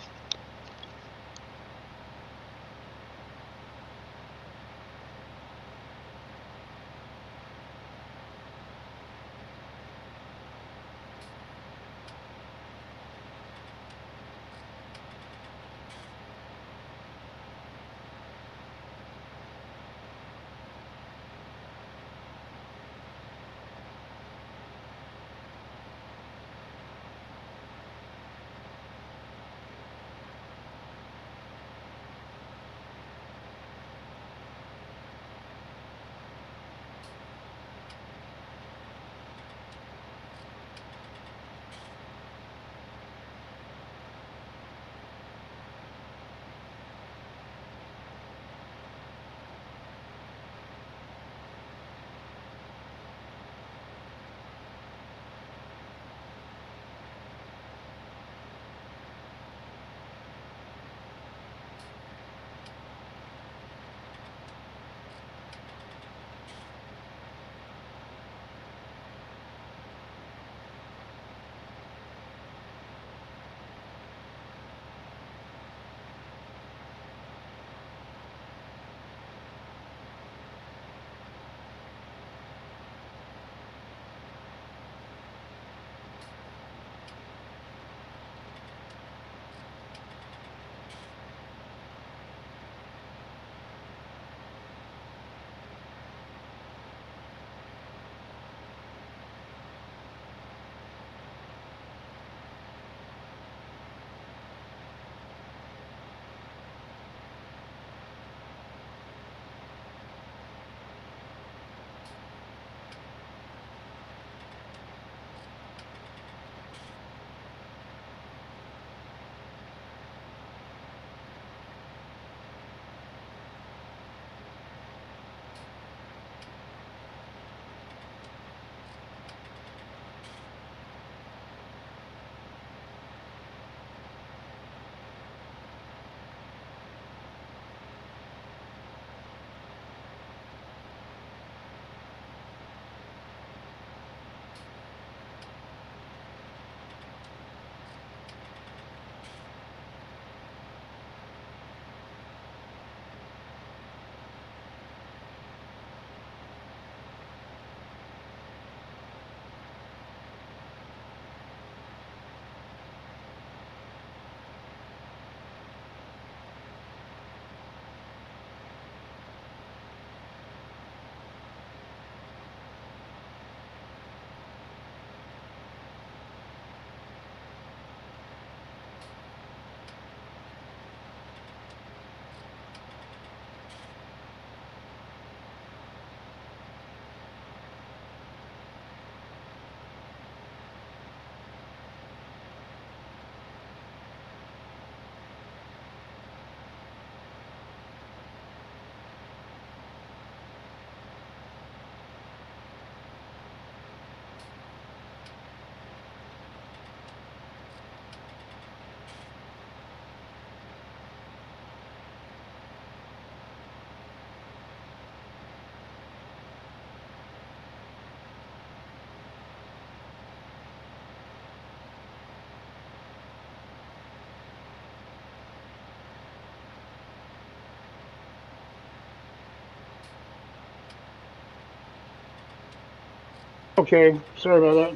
Okay, sorry about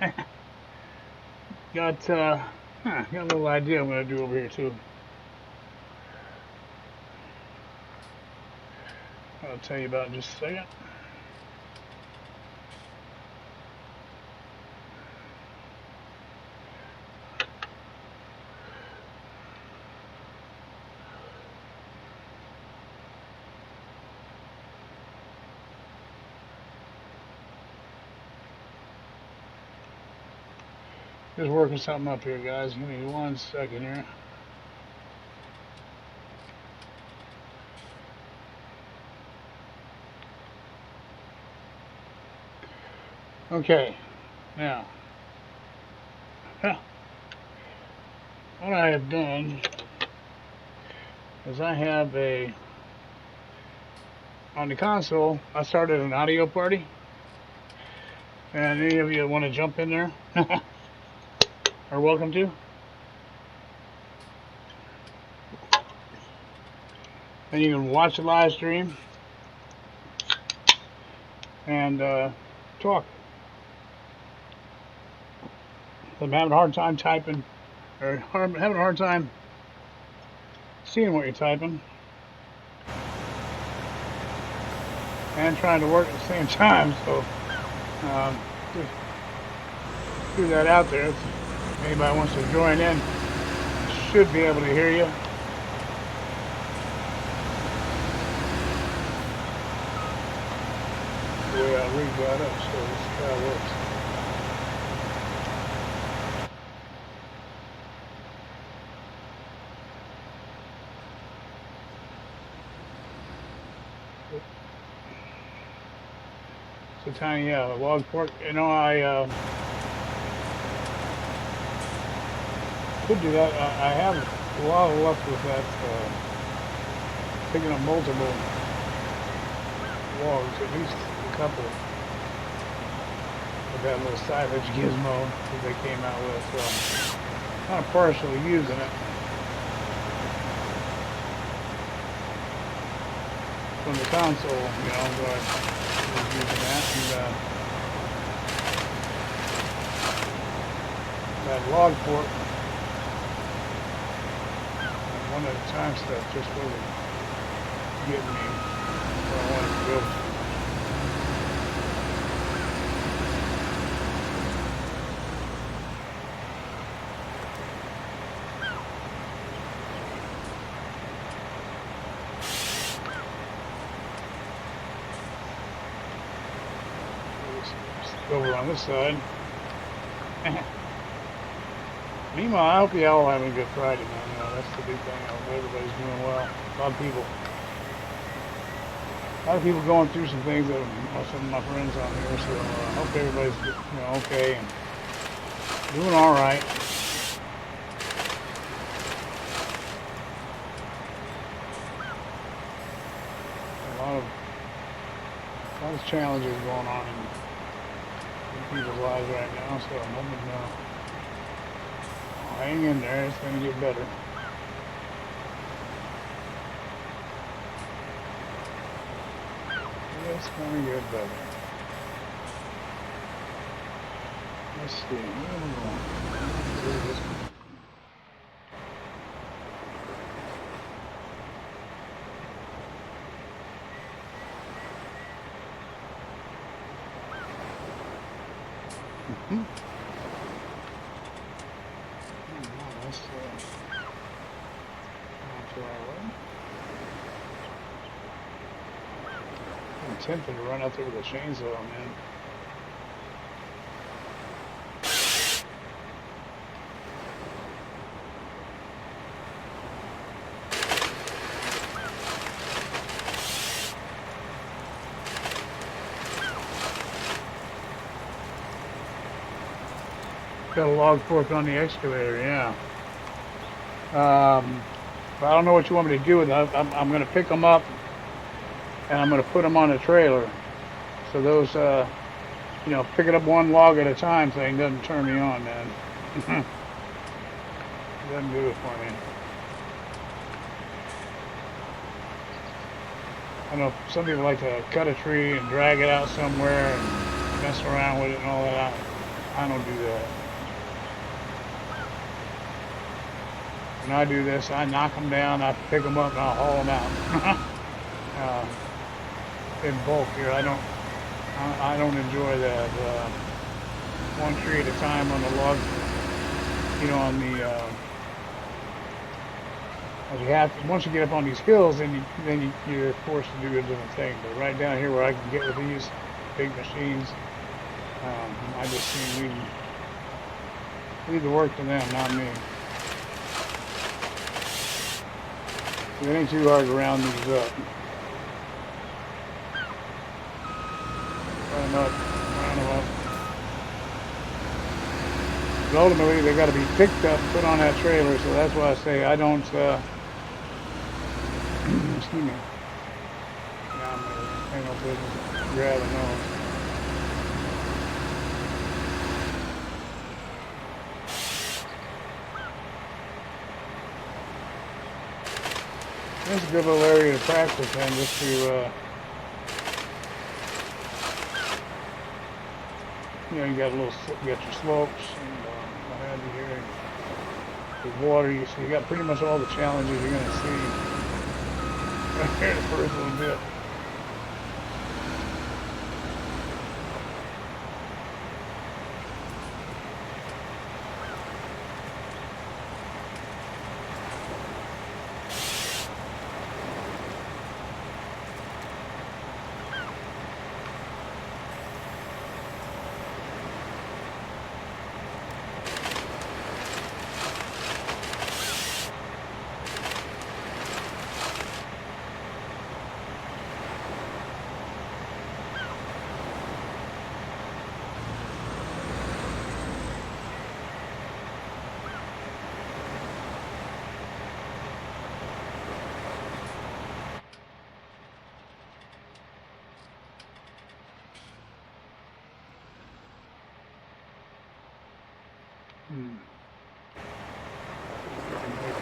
that. Got a little idea I'm gonna do over here too. I'll tell you about in just a second. Just working something up here, guys. Give me 1 second here. Okay, now, what I have done is I have on the console, I started an audio party. And any of you want to jump in there are welcome to. And you can watch the live stream and talk. I'm having a hard time typing, or having a hard time seeing what you're typing, and trying to work at the same time. So just threw that out there. If anybody wants to join in, should be able to hear you. The way I read that up, so this is how it works. So tiny, yeah, log fork. You know, I could do that. I have a lot of luck with that, picking up multiple logs, at least a couple, with that little silage gizmo that they came out with. So I'm kind of partially using it. From the console, you know, but I was using that, and that log fork, one at a time stuff just wasn't getting me where I wanted to go. Over on this side. Meanwhile, I hope you all having a good Friday, man. You know, that's the big thing. I hope everybody's doing well. A lot of people going through some things that some of my friends on here. So I hope everybody's, you know, okay and doing all right. A lot of challenges going on in people's lives right now, so I'm hoping hang in there, it's going to get better. It's going to get better. Let's see, where am I going? I'm tempted to run out there with a chainsaw, man. Got a log fork on the excavator, yeah. But I don't know what you want me to do with it. I'm going to pick them up and I'm going to put them on a trailer. So those, you know, picking up one log at a time thing doesn't turn me on, man. It doesn't do it for me. I know some people like to cut a tree and drag it out somewhere and mess around with it and all that. I don't do that. When I do this, I knock them down, I pick them up, and I'll haul them out. In bulk here, I don't enjoy that. One tree at a time on the log, you know, on the. You have to, once you get up on these hills, you're forced to do a different thing. But right down here, where I can get with these big machines, I just seem leave the work to them, not me. It ain't too hard to round these up. Round them up, round them up. But ultimately, they got to be picked up and put on that trailer. So that's why I say I don't. Excuse me. Yeah, ain't no business grabbing those. It's a good little area to practice in, just to, you know, you got your slopes and what have you here. The water, so you got pretty much all the challenges you're going to see right here the first little bit.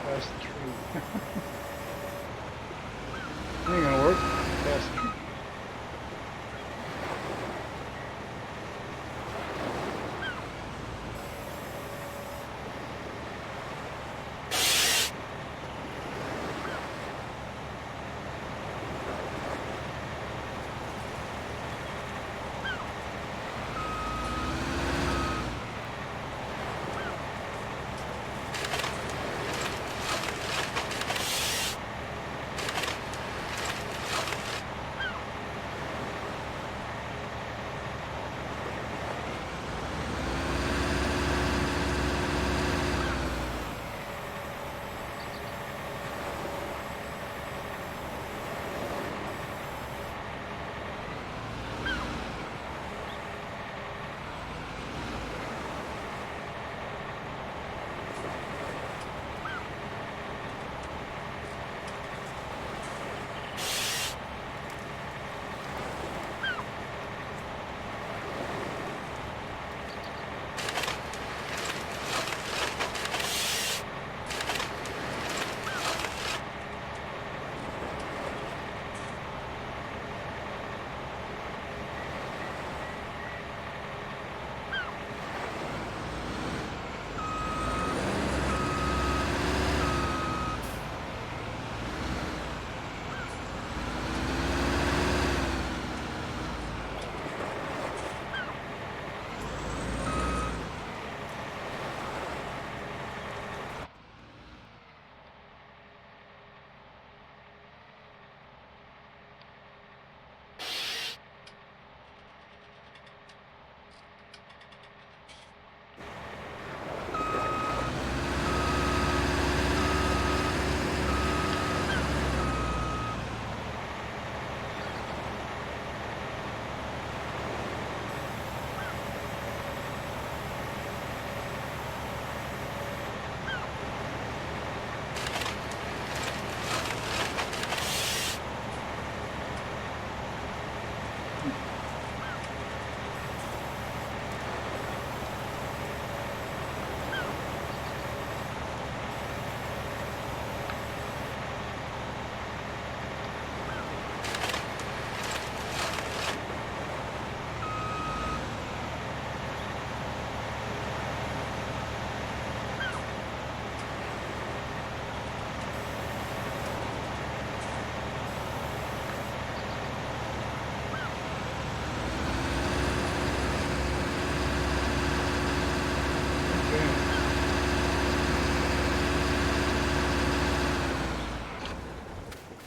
Past the tree. Ain't gonna work. Past the tree.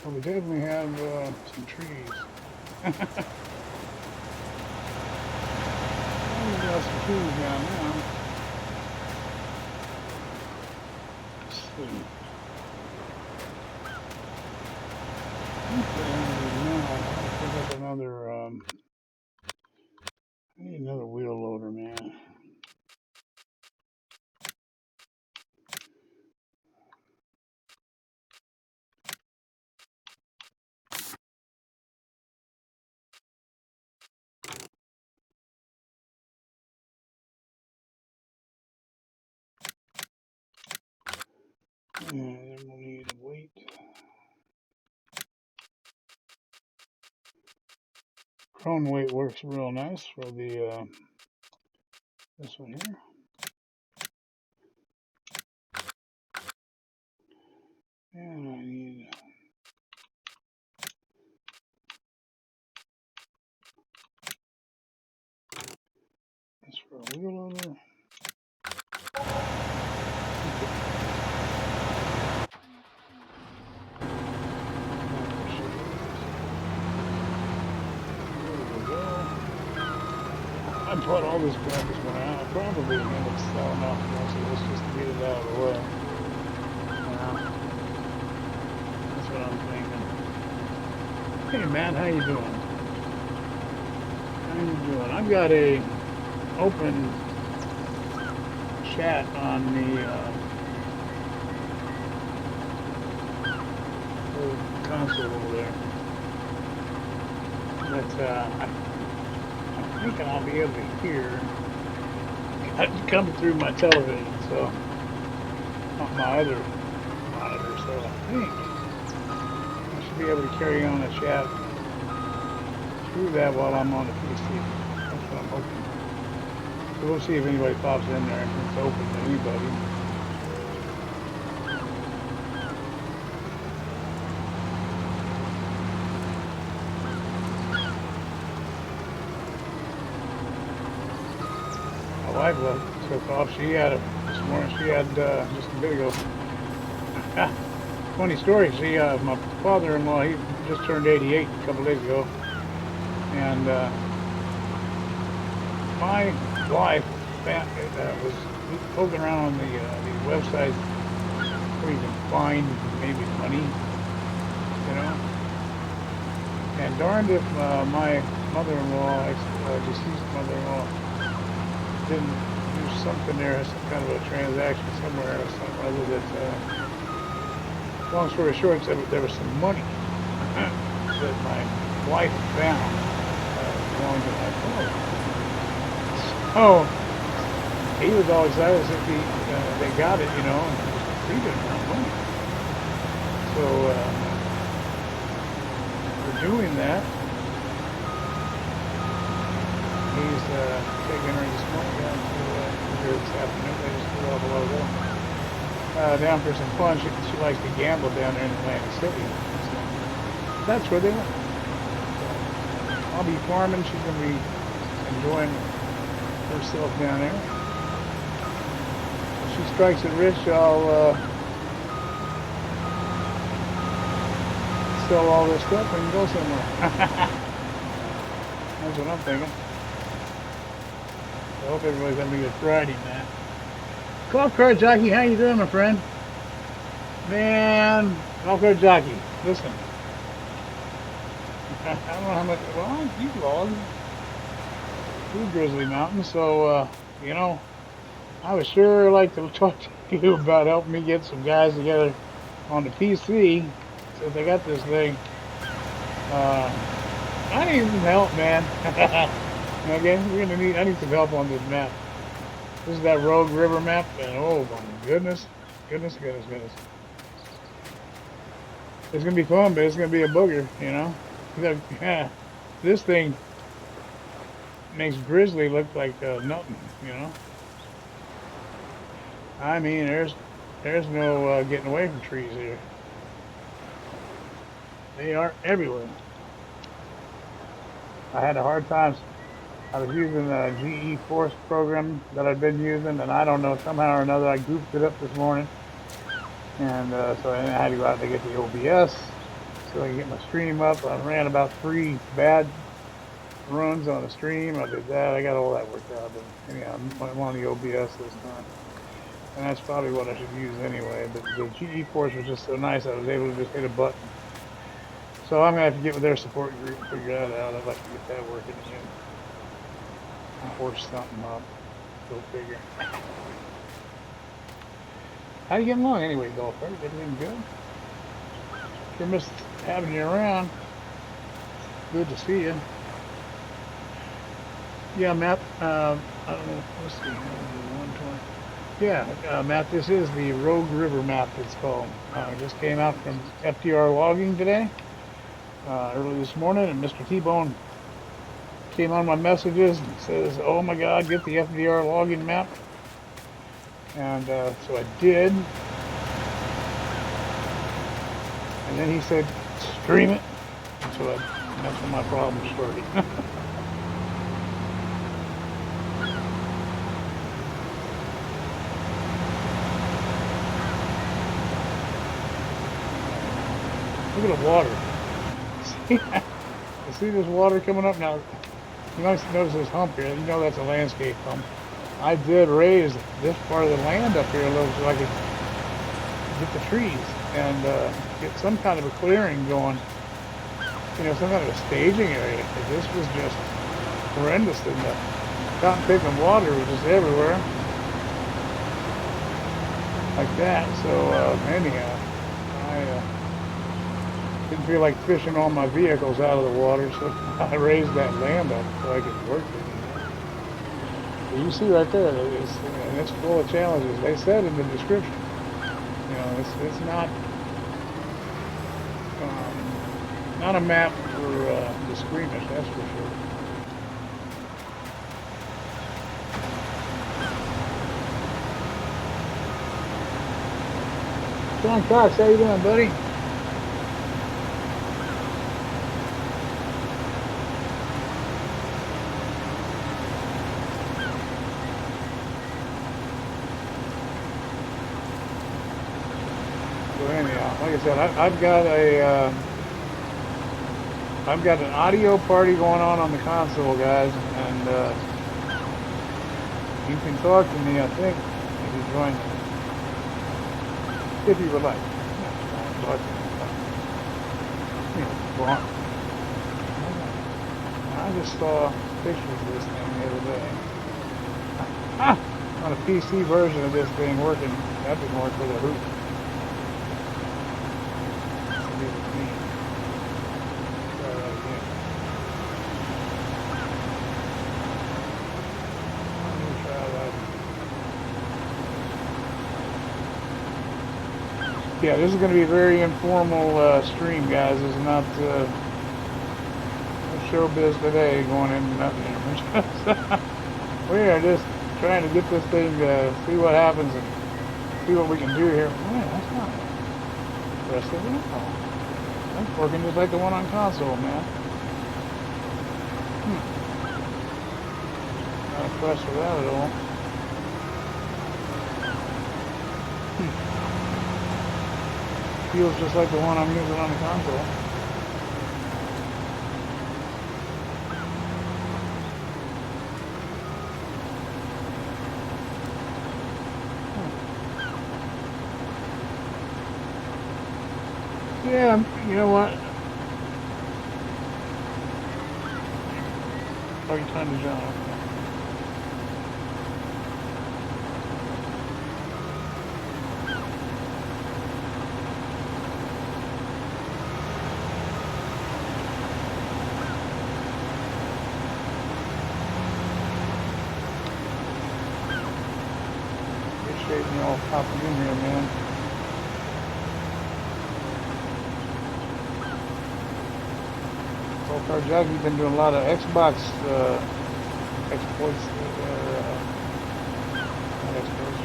Well, we definitely have some trees. Oh, we got some trees down now. Let's see. Okay, now I'll pick up another. I need another wheel loader, man. And then we'll need a weight. Chrome weight works real nice for the this one here. And I need this for a wheel loader. I bought all this crap this morning. I probably end up selling off most of this just to get it out of the way. That's what I'm thinking. Hey Matt, how you doing? How you doing? I've got a open chat on the little console over there. But I'm thinking I'll be able to hear it coming through my television, so on my other monitor. So I think I should be able to carry on the chat through that while I'm on the PC. That's what I'm hoping. So we'll see if anybody pops in there, if it's open to anybody. My wife took off. She had it this morning. She had just a bit ago. Funny story. She, my father-in-law, he just turned 88 a couple days ago, and my wife was poking around on the website where you can find maybe money, you know. And darned if my mother-in-law, deceased mother-in-law, didn't do something there, some kind of a transaction somewhere or something other that, long story short, there was some money that my wife found belonging to my father. So he was all excited as if they got it, you know, and it was a pretty amount of money. So we're doing that. He's taking her this morning down to here this afternoon. They just flew off a while ago. Down for some fun. She likes to gamble down there in Atlantic City. So that's where they went. So I'll be farming. She's going to be enjoying herself down there. If she strikes it rich, I'll sell all this stuff and go somewhere. That's what I'm thinking. I hope everybody's having a good Friday, man. Golf cart jockey, how you doing, my friend? Man, golf cart jockey, listen. I don't know how much. Well, you logged through Grizzly Mountain, so you know, I would sure like to talk to you about helping me get some guys together on the PC since I got this thing. I need some help, man. Okay, I need some help on this map. This is that Rouge River map, and oh my goodness. It's gonna be fun, but it's gonna be a booger, you know. This thing makes Grizzly look like nothing, you know. I mean, there's no getting away from trees here. They are everywhere. I had a hard time. I was using the GE Force program that I've been using, and I don't know, somehow or another I goofed it up this morning. And so I had to go out to get the OBS. so I can get my stream up. I ran about 3 bad runs on the stream. I did that. I got all that worked out. But anyhow, I'm on the OBS this time. And that's probably what I should use anyway. But the GE force was just so nice, I was able to just hit a button. So I'm going to have to get with their support group and figure that out. I'd like to get that working again. I'll force something up. Go figure. How you getting along anyway, Golfer? Everything good? Sure missed having you around. Good to see you. Yeah, Matt, I don't know, let's see, 120. Yeah, Matt, this is the Rouge River map, it's called. It just came out from FDR logging today, early this morning, and Mr. T-Bone came on my messages and says, oh my God, get the FDR logging map. And so I did. And then he said, stream it. And so that's when my problem started. Look at the water. See this water coming up now? You notice this hump here. You know that's a landscape hump. I did raise this part of the land up here a little so I could get the trees and get some kind of a clearing going. You know, some kind of a staging area. Because this was just horrendous. And the cotton picking water was just everywhere. Like that. So anyhow, I didn't feel like fishing all my vehicles out of the water, so I raised that land up so I could work it. You see right there, it's full of challenges. They said in the description, you know, it's not a map for the squeamish, that's for sure. John Cox, how you doing, buddy? Like I said, I've got an audio party going on the console, guys, and you can talk to me, I think, if you join me, if you would like. Talk to me. I just saw pictures of this thing the other day. On a PC version of this thing working, that'd be more for the hoop. Yeah, this is going to be a very informal stream, guys. This is not showbiz today going into nothing. We are just trying to get this thing, see what happens and see what we can do here. Man, that's not impressive at all. That's working just like the one on console, man. Not impressed with that at all. Feels just like the one I'm using on the console. Yeah, you know what? Are you trying to jump? Appreciate you all popping in here, man. So far, Jack, you've been doing a lot of Xbox exploits. Not exploits,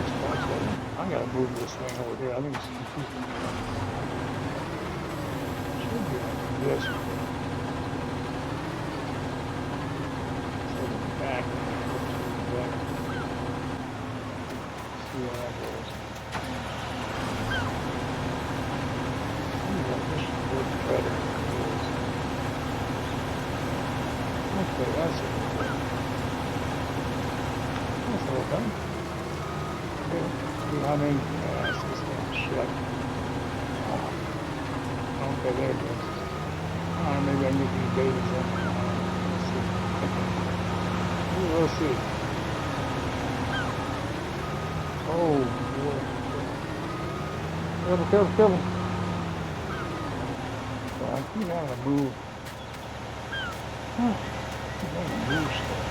Xbox. I gotta move this thing over here. I think it's confusing. Should be like this. Back. See how that goes. Okay, that's it. That's all done. See how many shit. Okay, there it goes. Alright, maybe I can get these babies in. Let's see. Oh boy. Careful, careful, careful. So I keep having to move. Keep having to move stuff.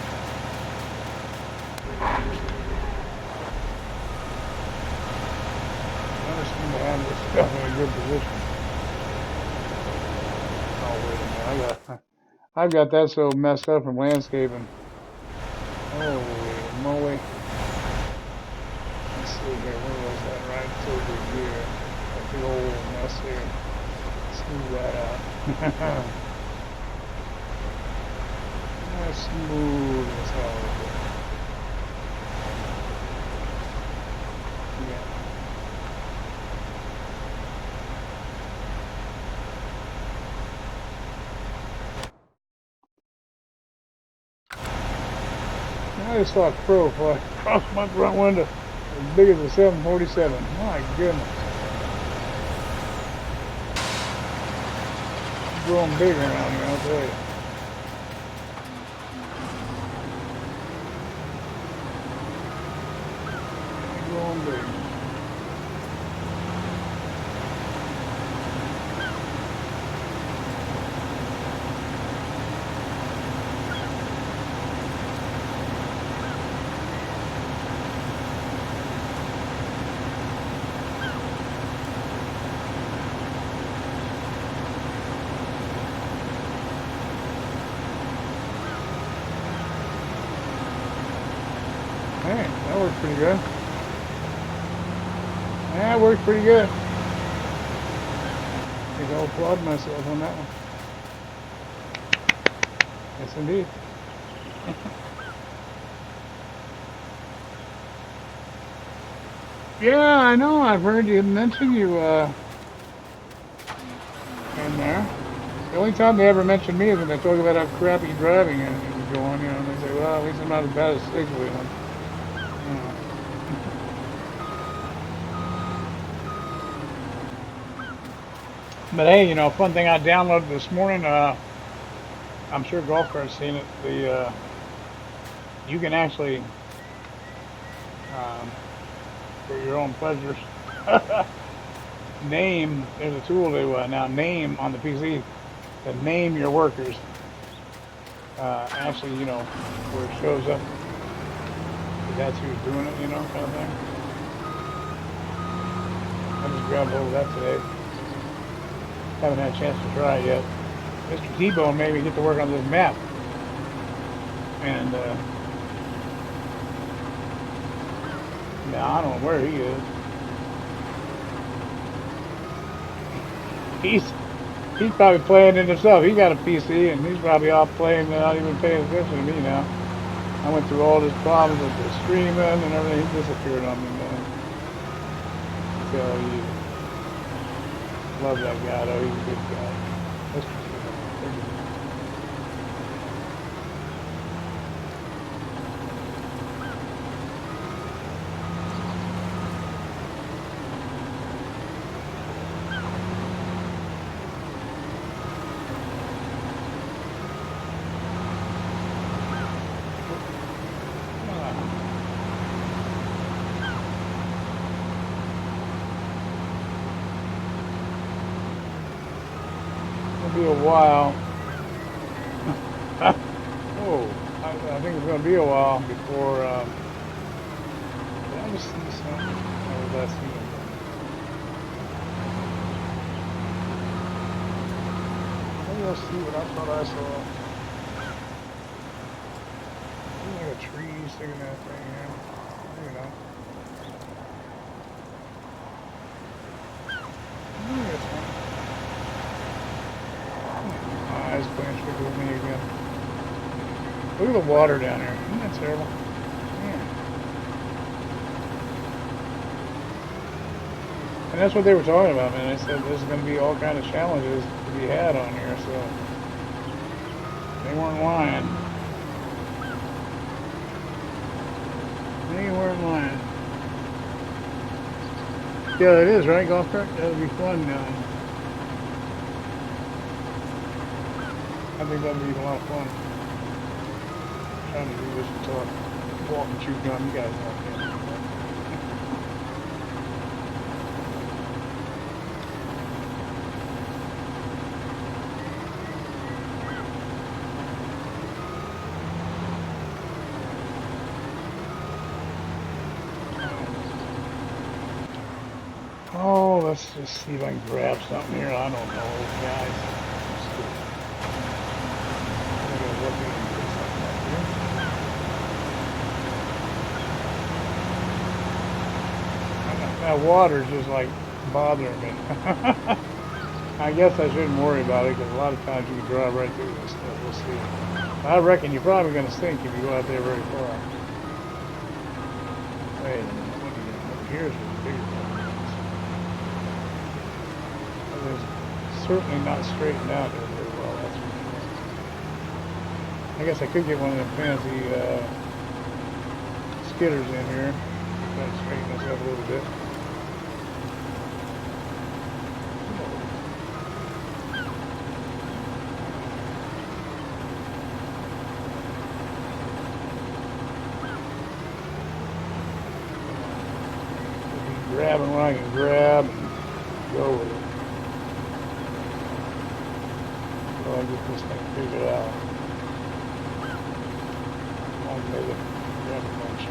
I never seem to have this stuff in a good position. Oh wait a minute, I've got that so messed up from landscaping. Holy moly. Let's see here, where was that? Right over here. That big old mess here. Smooth that out. That's smooth as hell. Yeah. I just saw a crow fly across my front window as big as a 747. My goodness. It's growing big around here, I'll tell you. It's growing big. Hey, that works pretty good. That works pretty good. I think I'll applaud myself on that one. Yes, indeed. Yeah, I know. I've heard you mention you in there. The only time they ever mention me is when they talk about how crappy driving is going. You know, and they say, "Well, at least I'm not as bad as six wheeling." But hey, you know, fun thing I downloaded this morning. I'm sure golf cart's seen it. The you can actually, um, for your own pleasures, name. There's a tool to now name on the PC to name your workers. Actually, you know, where it shows up, that's who's doing it, you know, kind of thing. I just grabbed hold of that today. Haven't had a chance to try it yet. Mr. T-Bone made me get to work on this map. And, now I don't know where he is. He's probably playing it himself. He got a PC and he's probably off playing without even paying attention to me now. I went through all these problems with the streaming and everything. He disappeared on me, man. I tell you. Love that guy though, he's a good guy. It'll be a while. Oh, I think it's going to be a while before. Did I just see something? Or did I see it? Maybe I'll see what I thought I saw. Like a tree sticking that thing here. Maybe not. Maybe it's one. My eyes playing trick with me again. Look at the water down here. Isn't that terrible? Man. And that's what they were talking about, man. They said there's going to be all kind of challenges to be had on here, so they weren't lying. They weren't lying. Yeah, it is, right, golf cart? That would be fun. I think that would be a lot of fun. I'm trying to do this until I walk and chew gum. You guys know I can't do that. Oh, let's just see if I can grab something here. I don't know, guys. That water's just like bothering me. I guess I shouldn't worry about it because a lot of times you can drive right through this stuff. We'll see. I reckon you're probably going to sink if you go out there very far. Wait a minute. What are you doing? Here's the bigger one. It's certainly not straightened out here very well. That's for sure. I guess I could get one of them fancy skidders in here. Try to straighten this up a little bit. Grabbing what I can grab and go with it. So I get this thing figured out. I'll make it grab a bunch.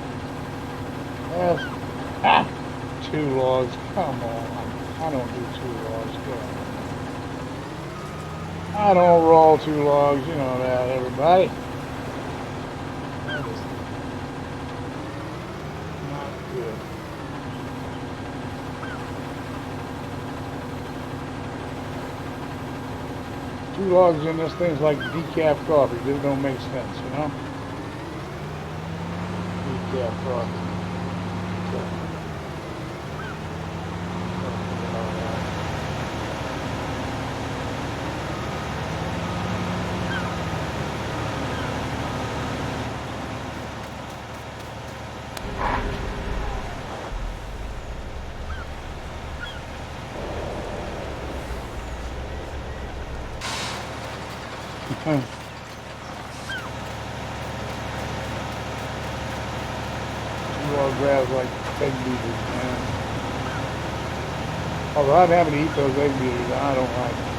That's, two logs. Come on. I don't do two logs. Come on. I don't roll two logs. You know that, everybody. That is not good. Two logs in this thing's like decaf coffee. This don't make sense, you know? Decaf coffee. Two log grabs like egg beaters, man. Although I'm having to eat those egg beaters, I don't like them.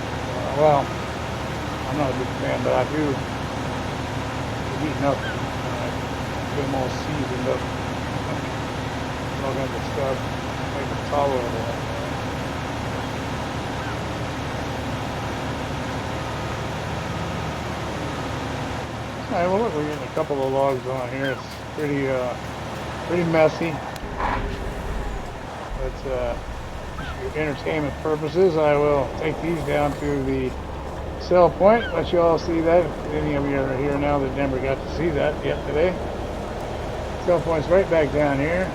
Well, I'm not a big fan, but I do eat nothing. Get them all seasoned up. All kinds of stuff. Make them tolerable. Alright, well look, we're getting a couple of logs on here. It's pretty messy. But for entertainment purposes, I will take these down to the sell point. Let you all see that. If any of you are here now that never got to see that yet today. Sell point's right back down here.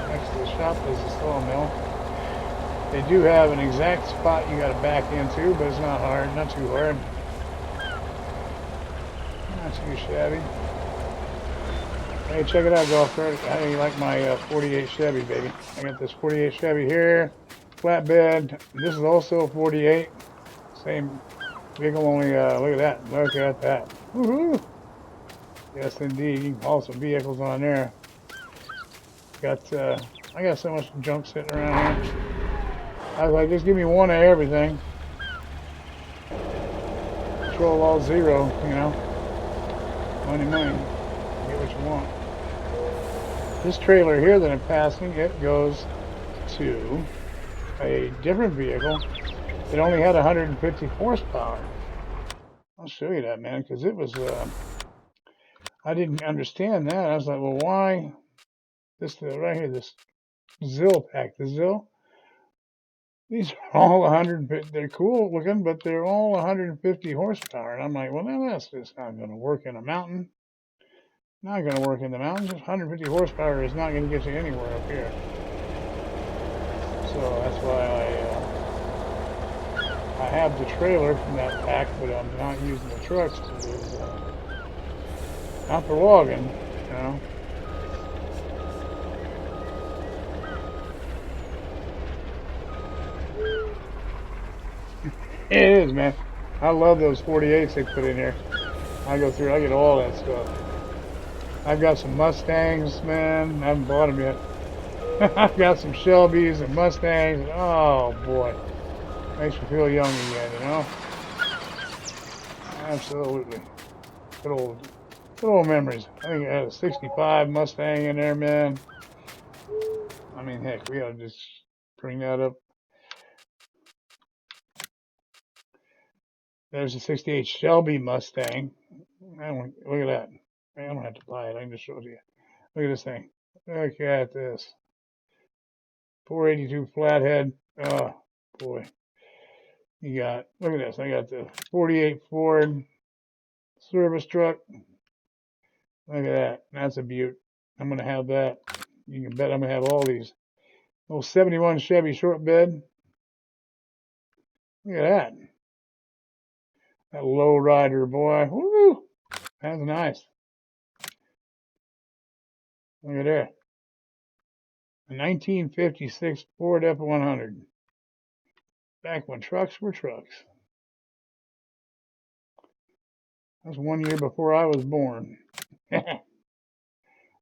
Next to the shop is the sawmill. They do have an exact spot you got to back into, but it's not hard, not too hard. Not too shabby. Hey, check it out, golf cart. How do you like my 48 Chevy, baby? I got this 48 Chevy here, flatbed. This is also a 48. Same vehicle, only look at that. Look at that. Woohoo! Yes, indeed. You can haul some vehicles on there. I got so much junk sitting around here. I was like, just give me one of everything. Control all zero, you know. Money, money. Get what you want. This trailer here that I'm passing, it goes to a different vehicle that only had 150 horsepower. I'll show you that, man, because it was, I didn't understand that. I was like, well, why? This right here, this Zill pack, the Zill. These are all 150. They're cool looking, but they're all 150 horsepower. And I'm like, well, now that's just not going to work in a mountain. Not going to work in the mountains. 150 horsepower is not going to get you anywhere up here. So that's why I have the trailer from that pack, but I'm not using the trucks because not for logging, you know. It is, man. I love those 48s they put in here. I go through, I get all that stuff. I've got some Mustangs, man. I haven't bought them yet. I've got some Shelbys and Mustangs. And, oh boy, makes me feel young again, you know. Absolutely, good old memories. I think I had a '65 Mustang in there, man. I mean, heck, we ought to just bring that up. There's a '68 Shelby Mustang. Look at that. Man, I don't have to buy it. I can just show it to you. Look at this thing. Look at this. 482 flathead. Oh boy. You got, look at this. I got the 48 Ford service truck. Look at that. That's a beaut. I'm going to have that. You can bet I'm going to have all these. Little 71 Chevy short bed. Look at that. That low rider, boy. Woo! That's nice. Look at that. A 1956 Ford F-100. Back when trucks were trucks. That's 1 year before I was born. There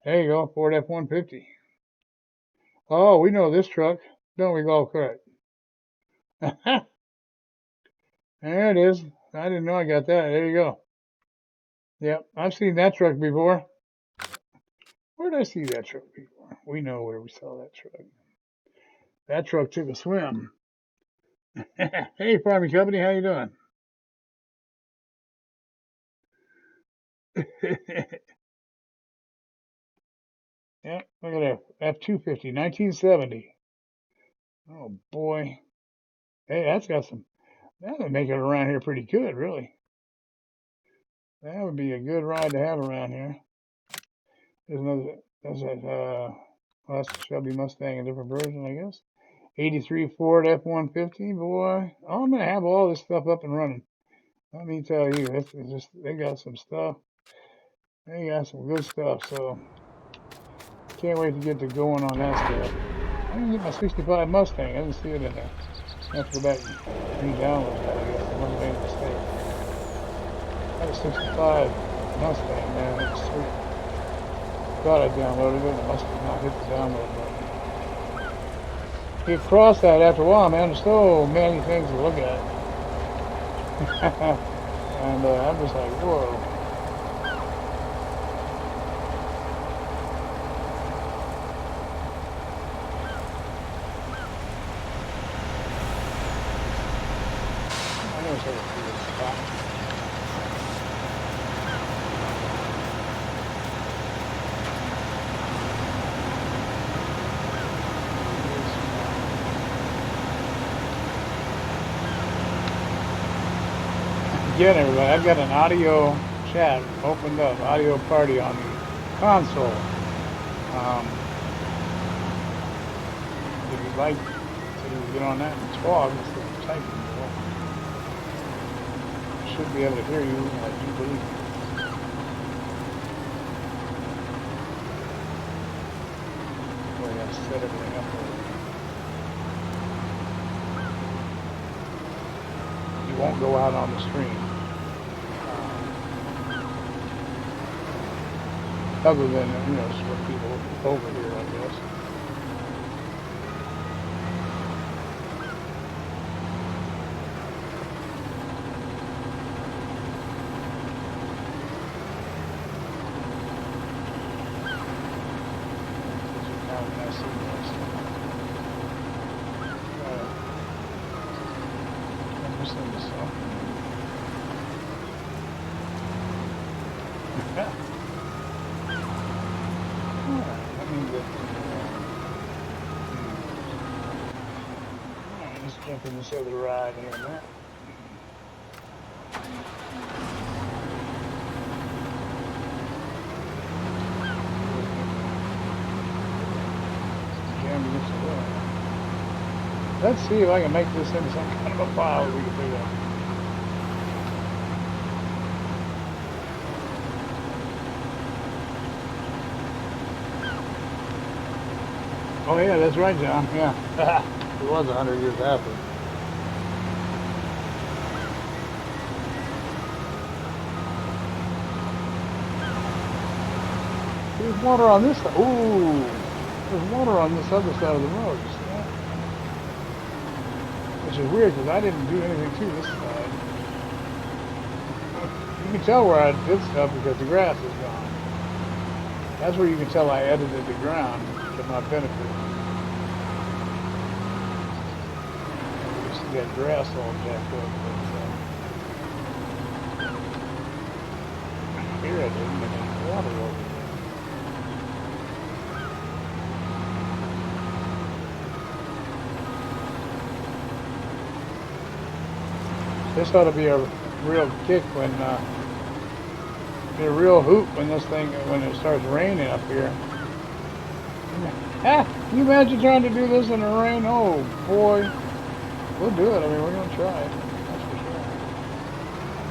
you go, Ford F-150. Oh, we know this truck, don't we, Golf Cart? There it is. I didn't know I got that. There you go. Yep, I've seen that truck before. Where did I see that truck before? We know where we saw that truck. That truck took a swim. Hey, Farming Company, how you doing? Yep, look at that. F-250, 1970. Oh, boy. Hey, that's got some, that would make it around here pretty good, really. That would be a good ride to have around here. There's another, well, that's a Shelby Mustang, a different version, I guess. 83 Ford F-150, boy. Oh, I'm going to have all this stuff up and running. Let me tell you, this is just, they got some stuff. They got some good stuff, so can't wait to get to going on that stuff. I didn't get my 65 Mustang. I didn't see it in there. I have to go back and re-download that, I guess. It must have made a mistake. I had a 65 Mustang, man. It was sweet. Thought I downloaded it. I must have not hit the download button. You cross that after a while, man. There's so many things to look at. And I'm just like, whoa. I never said it was spot. Again, everybody, I've got an audio chat opened up, audio party on the console. If you'd like to get on that and talk instead of typing, I should be able to hear you, I do believe. Boy, I gotta set everything up there. You won't go out on the stream. Other than, you know, some people over here, I guess. I'm listening to something. Let's jump in this other ride here in a minute. Jam this away. Let's see if I can make this into some kind of a file that we can pick up. Oh yeah, that's right, John. Yeah. It was 100 years after. There's water on this side. Ooh, there's water on this other side of the road. You see that? Which is weird because I didn't do anything to this side. You can tell where I did stuff because the grass is gone. That's where you can tell I edited the ground to my benefit. You see that grass all jacked up. But, here I didn't get any water over there. This ought to be a real kick when, be a real hoot when this thing, when it starts raining up here. Ah, can you imagine trying to do this in the rain? Oh boy, we'll do it. I mean, we're gonna try it. That's for sure.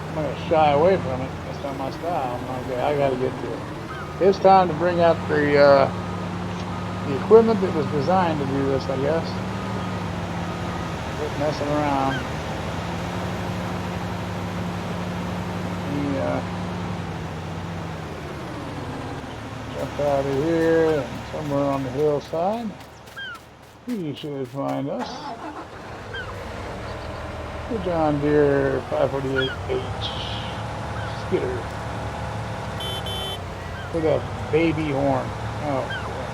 I'm not gonna shy away from it. That's not my style. Okay, I gotta get to it. It's time to bring out the equipment that was designed to do this, I guess. Quit messing around. Jump out of here and somewhere on the hillside. You should find us. The John Deere 548H skidder with a baby horn. Oh, boy.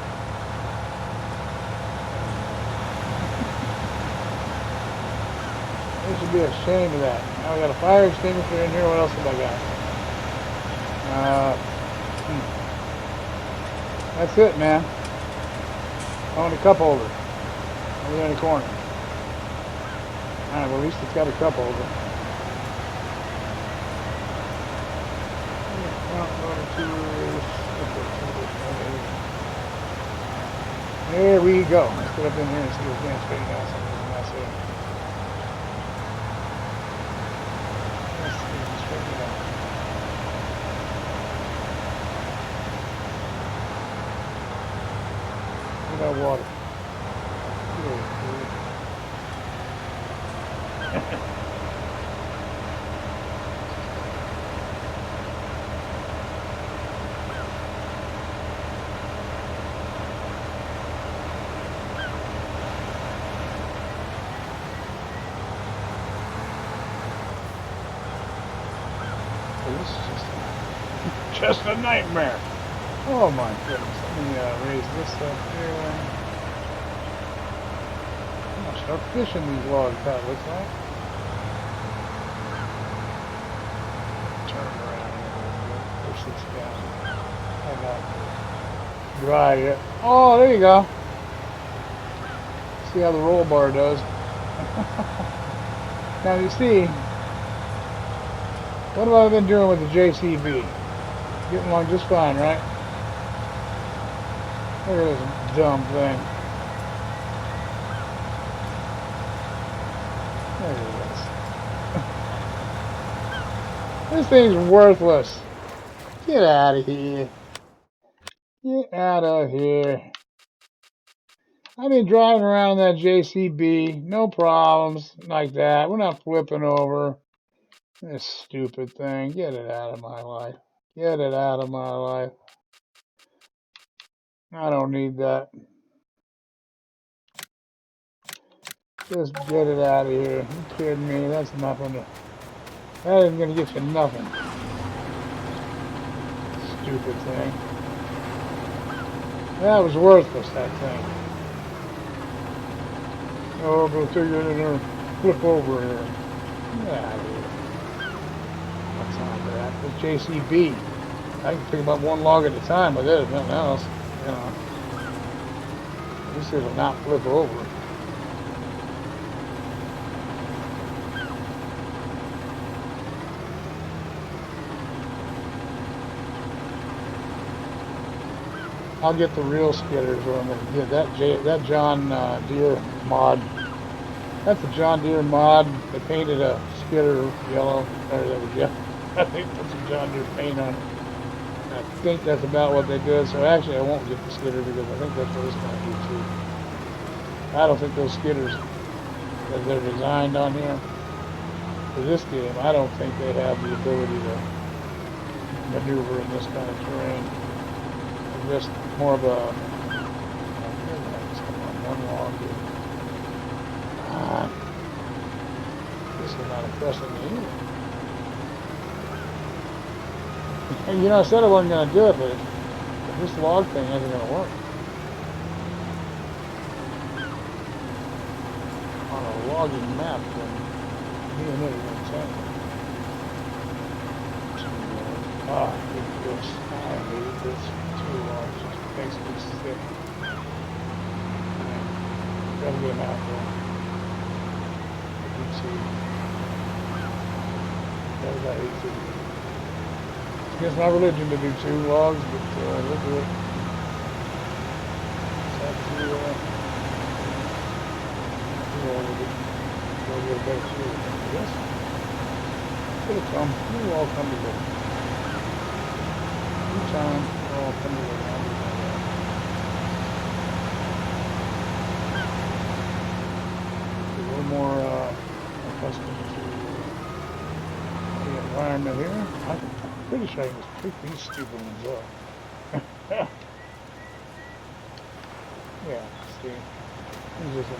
There should be a shame of that. Now we got a fire extinguisher in here. What else have I got? That's it, man. I want a cup holder. Over there in the corner. Alright, well at least it's got a cup holder. There we go. Let's get up in here and see if we can straighten out some of this mess here. Let's see if we can straighten it out. Look at that water. This is just a nightmare. Oh my goodness. Let me raise this up here. I'm gonna start fishing these logs out, looks like. Turn them around here a little bit. Push this down. I'm not dry yet. Oh, there you go. See how the roll bar does. Now you see, what have I been doing with the JCB? Getting along just fine, right? Look at this dumb thing. There it is. This thing's worthless. Get out of here. Get out of here. I've been driving around that JCB, no problems like that. We're not flipping over. This stupid thing. Get it out of my life. Get it out of my life. I don't need that. Just get it out of here. You kidding me? That's nothing. That isn't going to get you nothing. Stupid thing. That was worthless, that thing. Oh, I'm going to take it in there and flip over here. Get out of here. What's on that? The JCB. I can pick up one log at a time with it, nothing else. You know. At least it'll not flip over. I'll get the real skidders, or I'm going to get that John Deere mod That's a John Deere mod. They painted a skidder yellow. Or that was yellow. I think put some John Deere paint on it. I think that's about what they did. So actually, I won't get the skidder because I think that's what it's going to do too. I don't think those skidders, as they're designed on here for this game, I don't think they have the ability to maneuver in this kind of terrain. They're just more of a. Come on, one log here. This is not impressing me either. And you know, I said I wasn't going to do it, but this log thing isn't going to work. On a logging map, then me and it are going to tangle. Ah, this. I hate this. Too long. It just makes me sick. Gotta get him out there. You can see. That was I hate to. It's against my religion to do 2 logs, but we'll do it. Just have to do with it. We'll get a better feel of it, I guess. It'll come. It'll all come together. Each time, it'll all come together. I'll do that. A little more accustomed to the environment here. I'm pretty sure I can just pick these stupid ones up. Yeah, see. This is a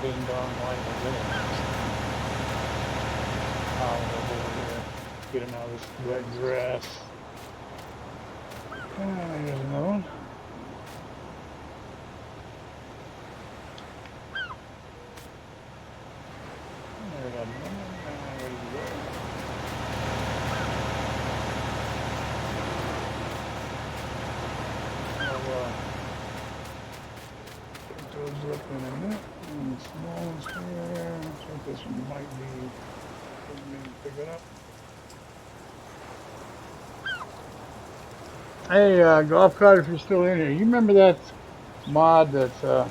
ding dong light of anyways. I'll go over here, get him out of this wet grass. Here's another one. There we go. Ready to go. Those up in a minute. And the small ones here. I think this one might be. Pick it up. Hey, golf cart, if you're still in here, you remember that mod that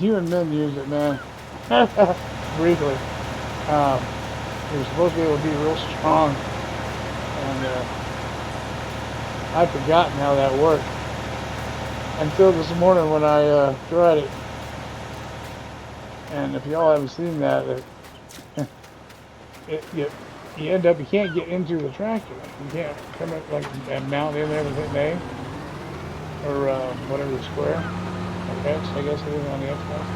you and Min used it, man? Briefly. It was supposed to be able to be real strong, and I'd forgotten how that worked until this morning when I tried it. And if y'all haven't seen that, you end up, you can't get into the tractor. You can't come up like and mount in there with an A or whatever the square or X, I guess it is on the Xbox.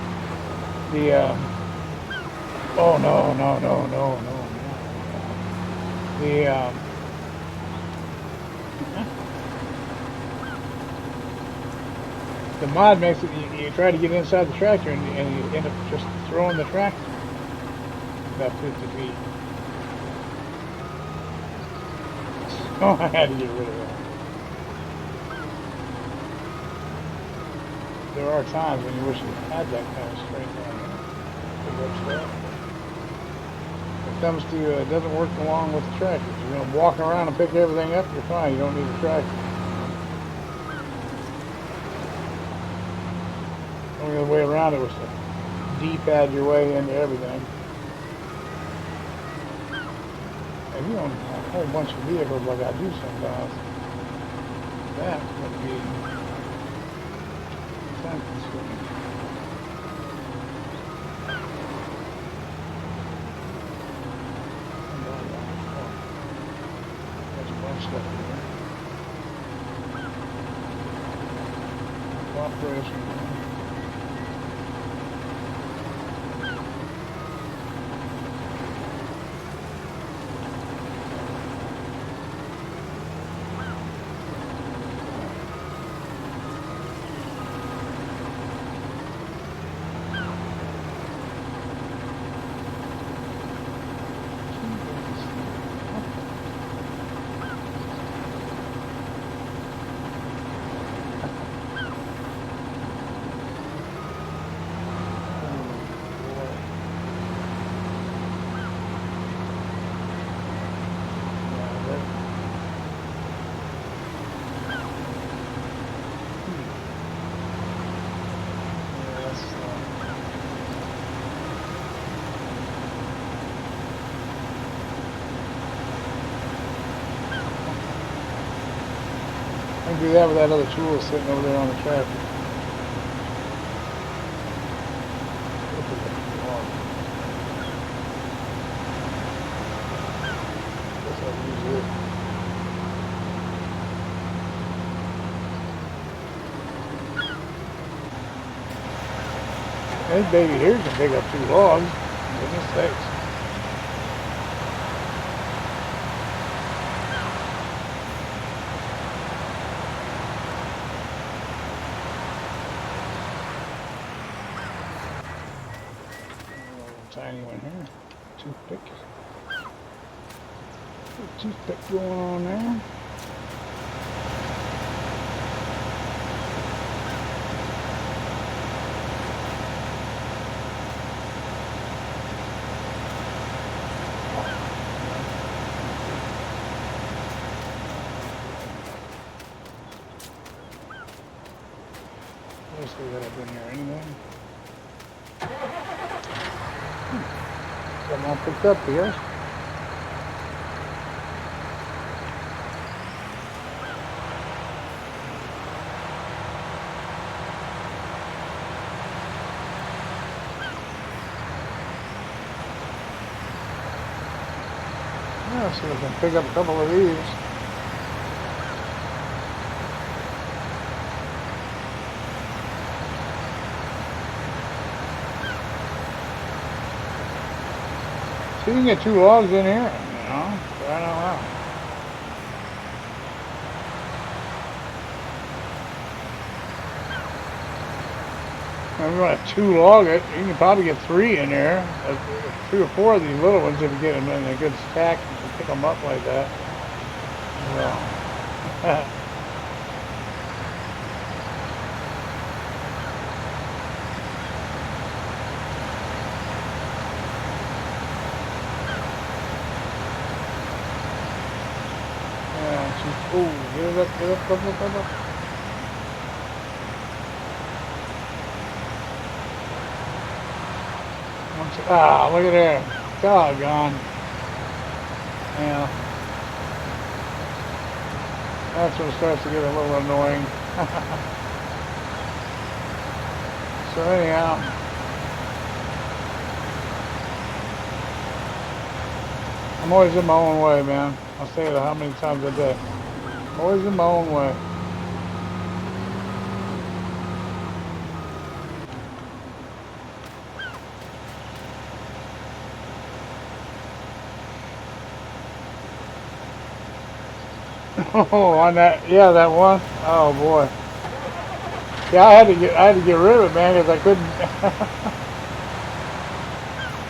The oh no. The mod makes it you try to get inside the tractor and you end up just throwing the tractor about 50 feet. Oh, I had to get rid of that. There are times when you wish you had that kind of strength on there. It comes to, it doesn't work along with the tractor. If you're going to walk around and pick everything up, you're fine. You don't need a tractor. The only other way around it was to D-pad your way into everything. If you own a whole bunch of vehicles like I do sometimes, that would be time consuming. There's a bunch of stuff in here. Cooperation. can't do that with that other tool sitting over there on the tractor. Guess I'll use it. This baby here can pick up 2 logs. Goodness sakes. Tiny one here. Toothpick. Toothpick going on there. Let's see what I've in here anyway. Something all picked up here. Yeah, so we can pick up a couple of these. So you can get 2 logs in here, you know, right on out. If you want to 2 log it, you can probably get 3 in there. 3 or 4 of these little ones if you get them in a good stack and pick them up like that. Well, oh, get it up, get up, up. Ah, look at there. Doggone. Yeah. That's when it starts to get a little annoying. So anyhow. I'm always in my own way, man. I'll say it how many times a day. Always in my own way. Oh, on that, yeah, that one. Oh boy. Yeah, I had to get rid of it, man, because I couldn't.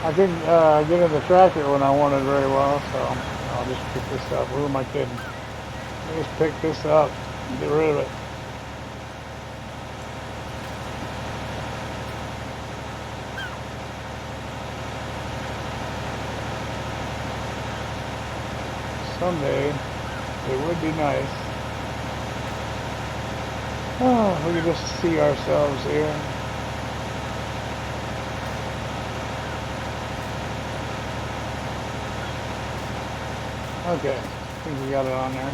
I couldn't get in the tractor when I wanted very well, so I'll just pick this up. Who am I kidding? I'll just pick this up and get rid of it. Someday it would be nice. Oh, we can just see ourselves here. Okay, I think we got it on there.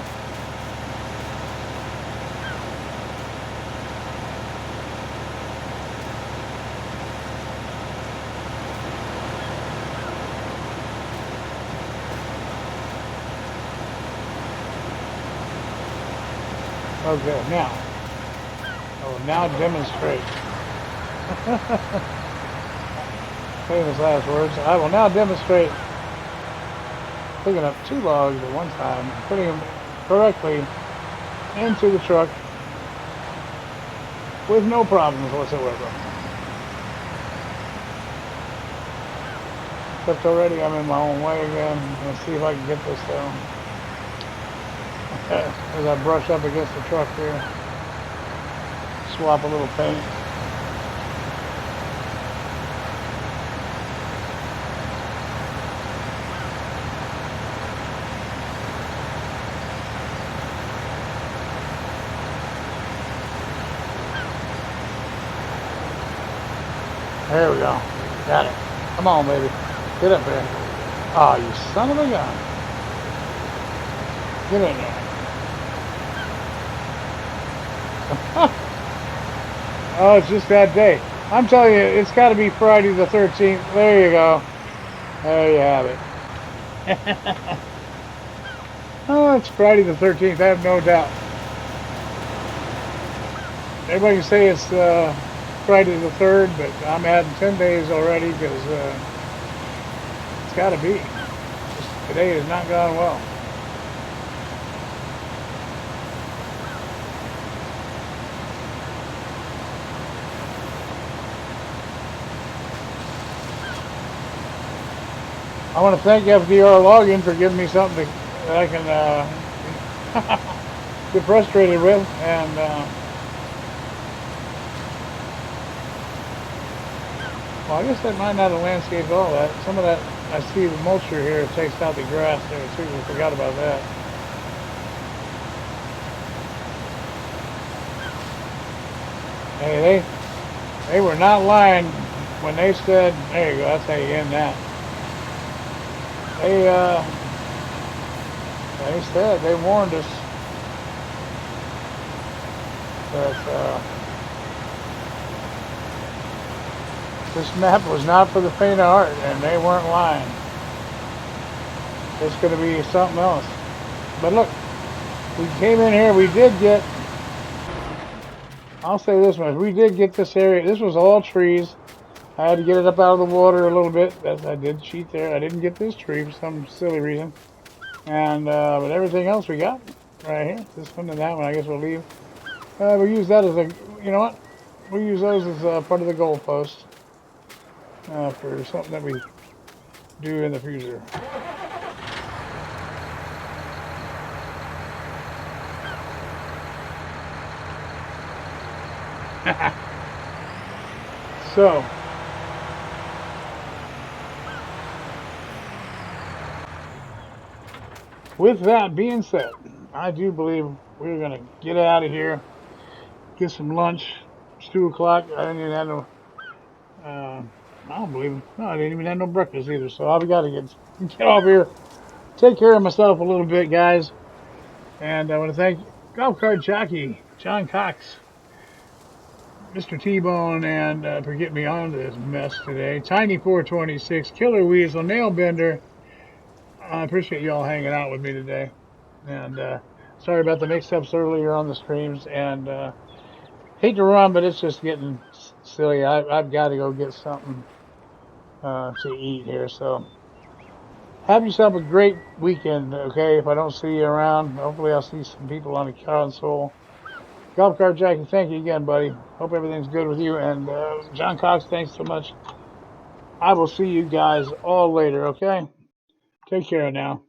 Okay, now, I will now demonstrate. Famous last words. I will now demonstrate picking up 2 logs at one time, putting them correctly into the truck with no problems whatsoever. Except already I'm in my own way again. Let's see if I can get this down. As I brush up against the truck here, swap a little paint. There we go. Got it. Come on, baby. Get up there. Oh, you son of a gun. Get in there. Oh, it's just that day. I'm telling you, it's got to be Friday the 13th. There you go. There you have it. Oh, it's Friday the 13th. I have no doubt. Everybody can say it's Friday the 3rd, but I'm adding 10 days already because it's got to be. Just today has not gone well. I want to thank FDR Login for giving me something that I can get frustrated with. And well, I guess that might not have landscaped all that. Some of that, I see the mulcher here takes out the grass there too. We forgot about that. Hey, they were not lying when they said, there you go, that's how you end that. They they said, they warned us that this map was not for the faint of heart, and they weren't lying. It's going to be something else. But look, we came in here, we did get, I'll say this much, we did get this area, this was all trees. I had to get it up out of the water a little bit. I did cheat there. I didn't get this tree for some silly reason. And but everything else we got right here. This one and that one, I guess we'll leave. We'll use that as a, you know what? We'll use those as part of the goalpost for something that we do in the future. So, with that being said, I do believe we're going to get out of here, get some lunch. It's 2 o'clock. I didn't even have no, I don't believe it. No, I didn't even have no breakfast either. So I've got to get off here, take care of myself a little bit, guys. And I want to thank Golf Cart Jockey, John Cox, Mr. T-Bone, and for getting me on this mess today. Tiny 426, Killer Weasel, Nailbender. I appreciate y'all hanging out with me today. And sorry about the mix-ups earlier on the streams. And hate to run, but it's just getting silly. I've got to go get something to eat here. So have yourself a great weekend, okay? If I don't see you around, hopefully I'll see some people on the console. Golf Cart Jackie, thank you again, buddy. Hope everything's good with you. And John Cox, thanks so much. I will see you guys all later, okay? Take care now.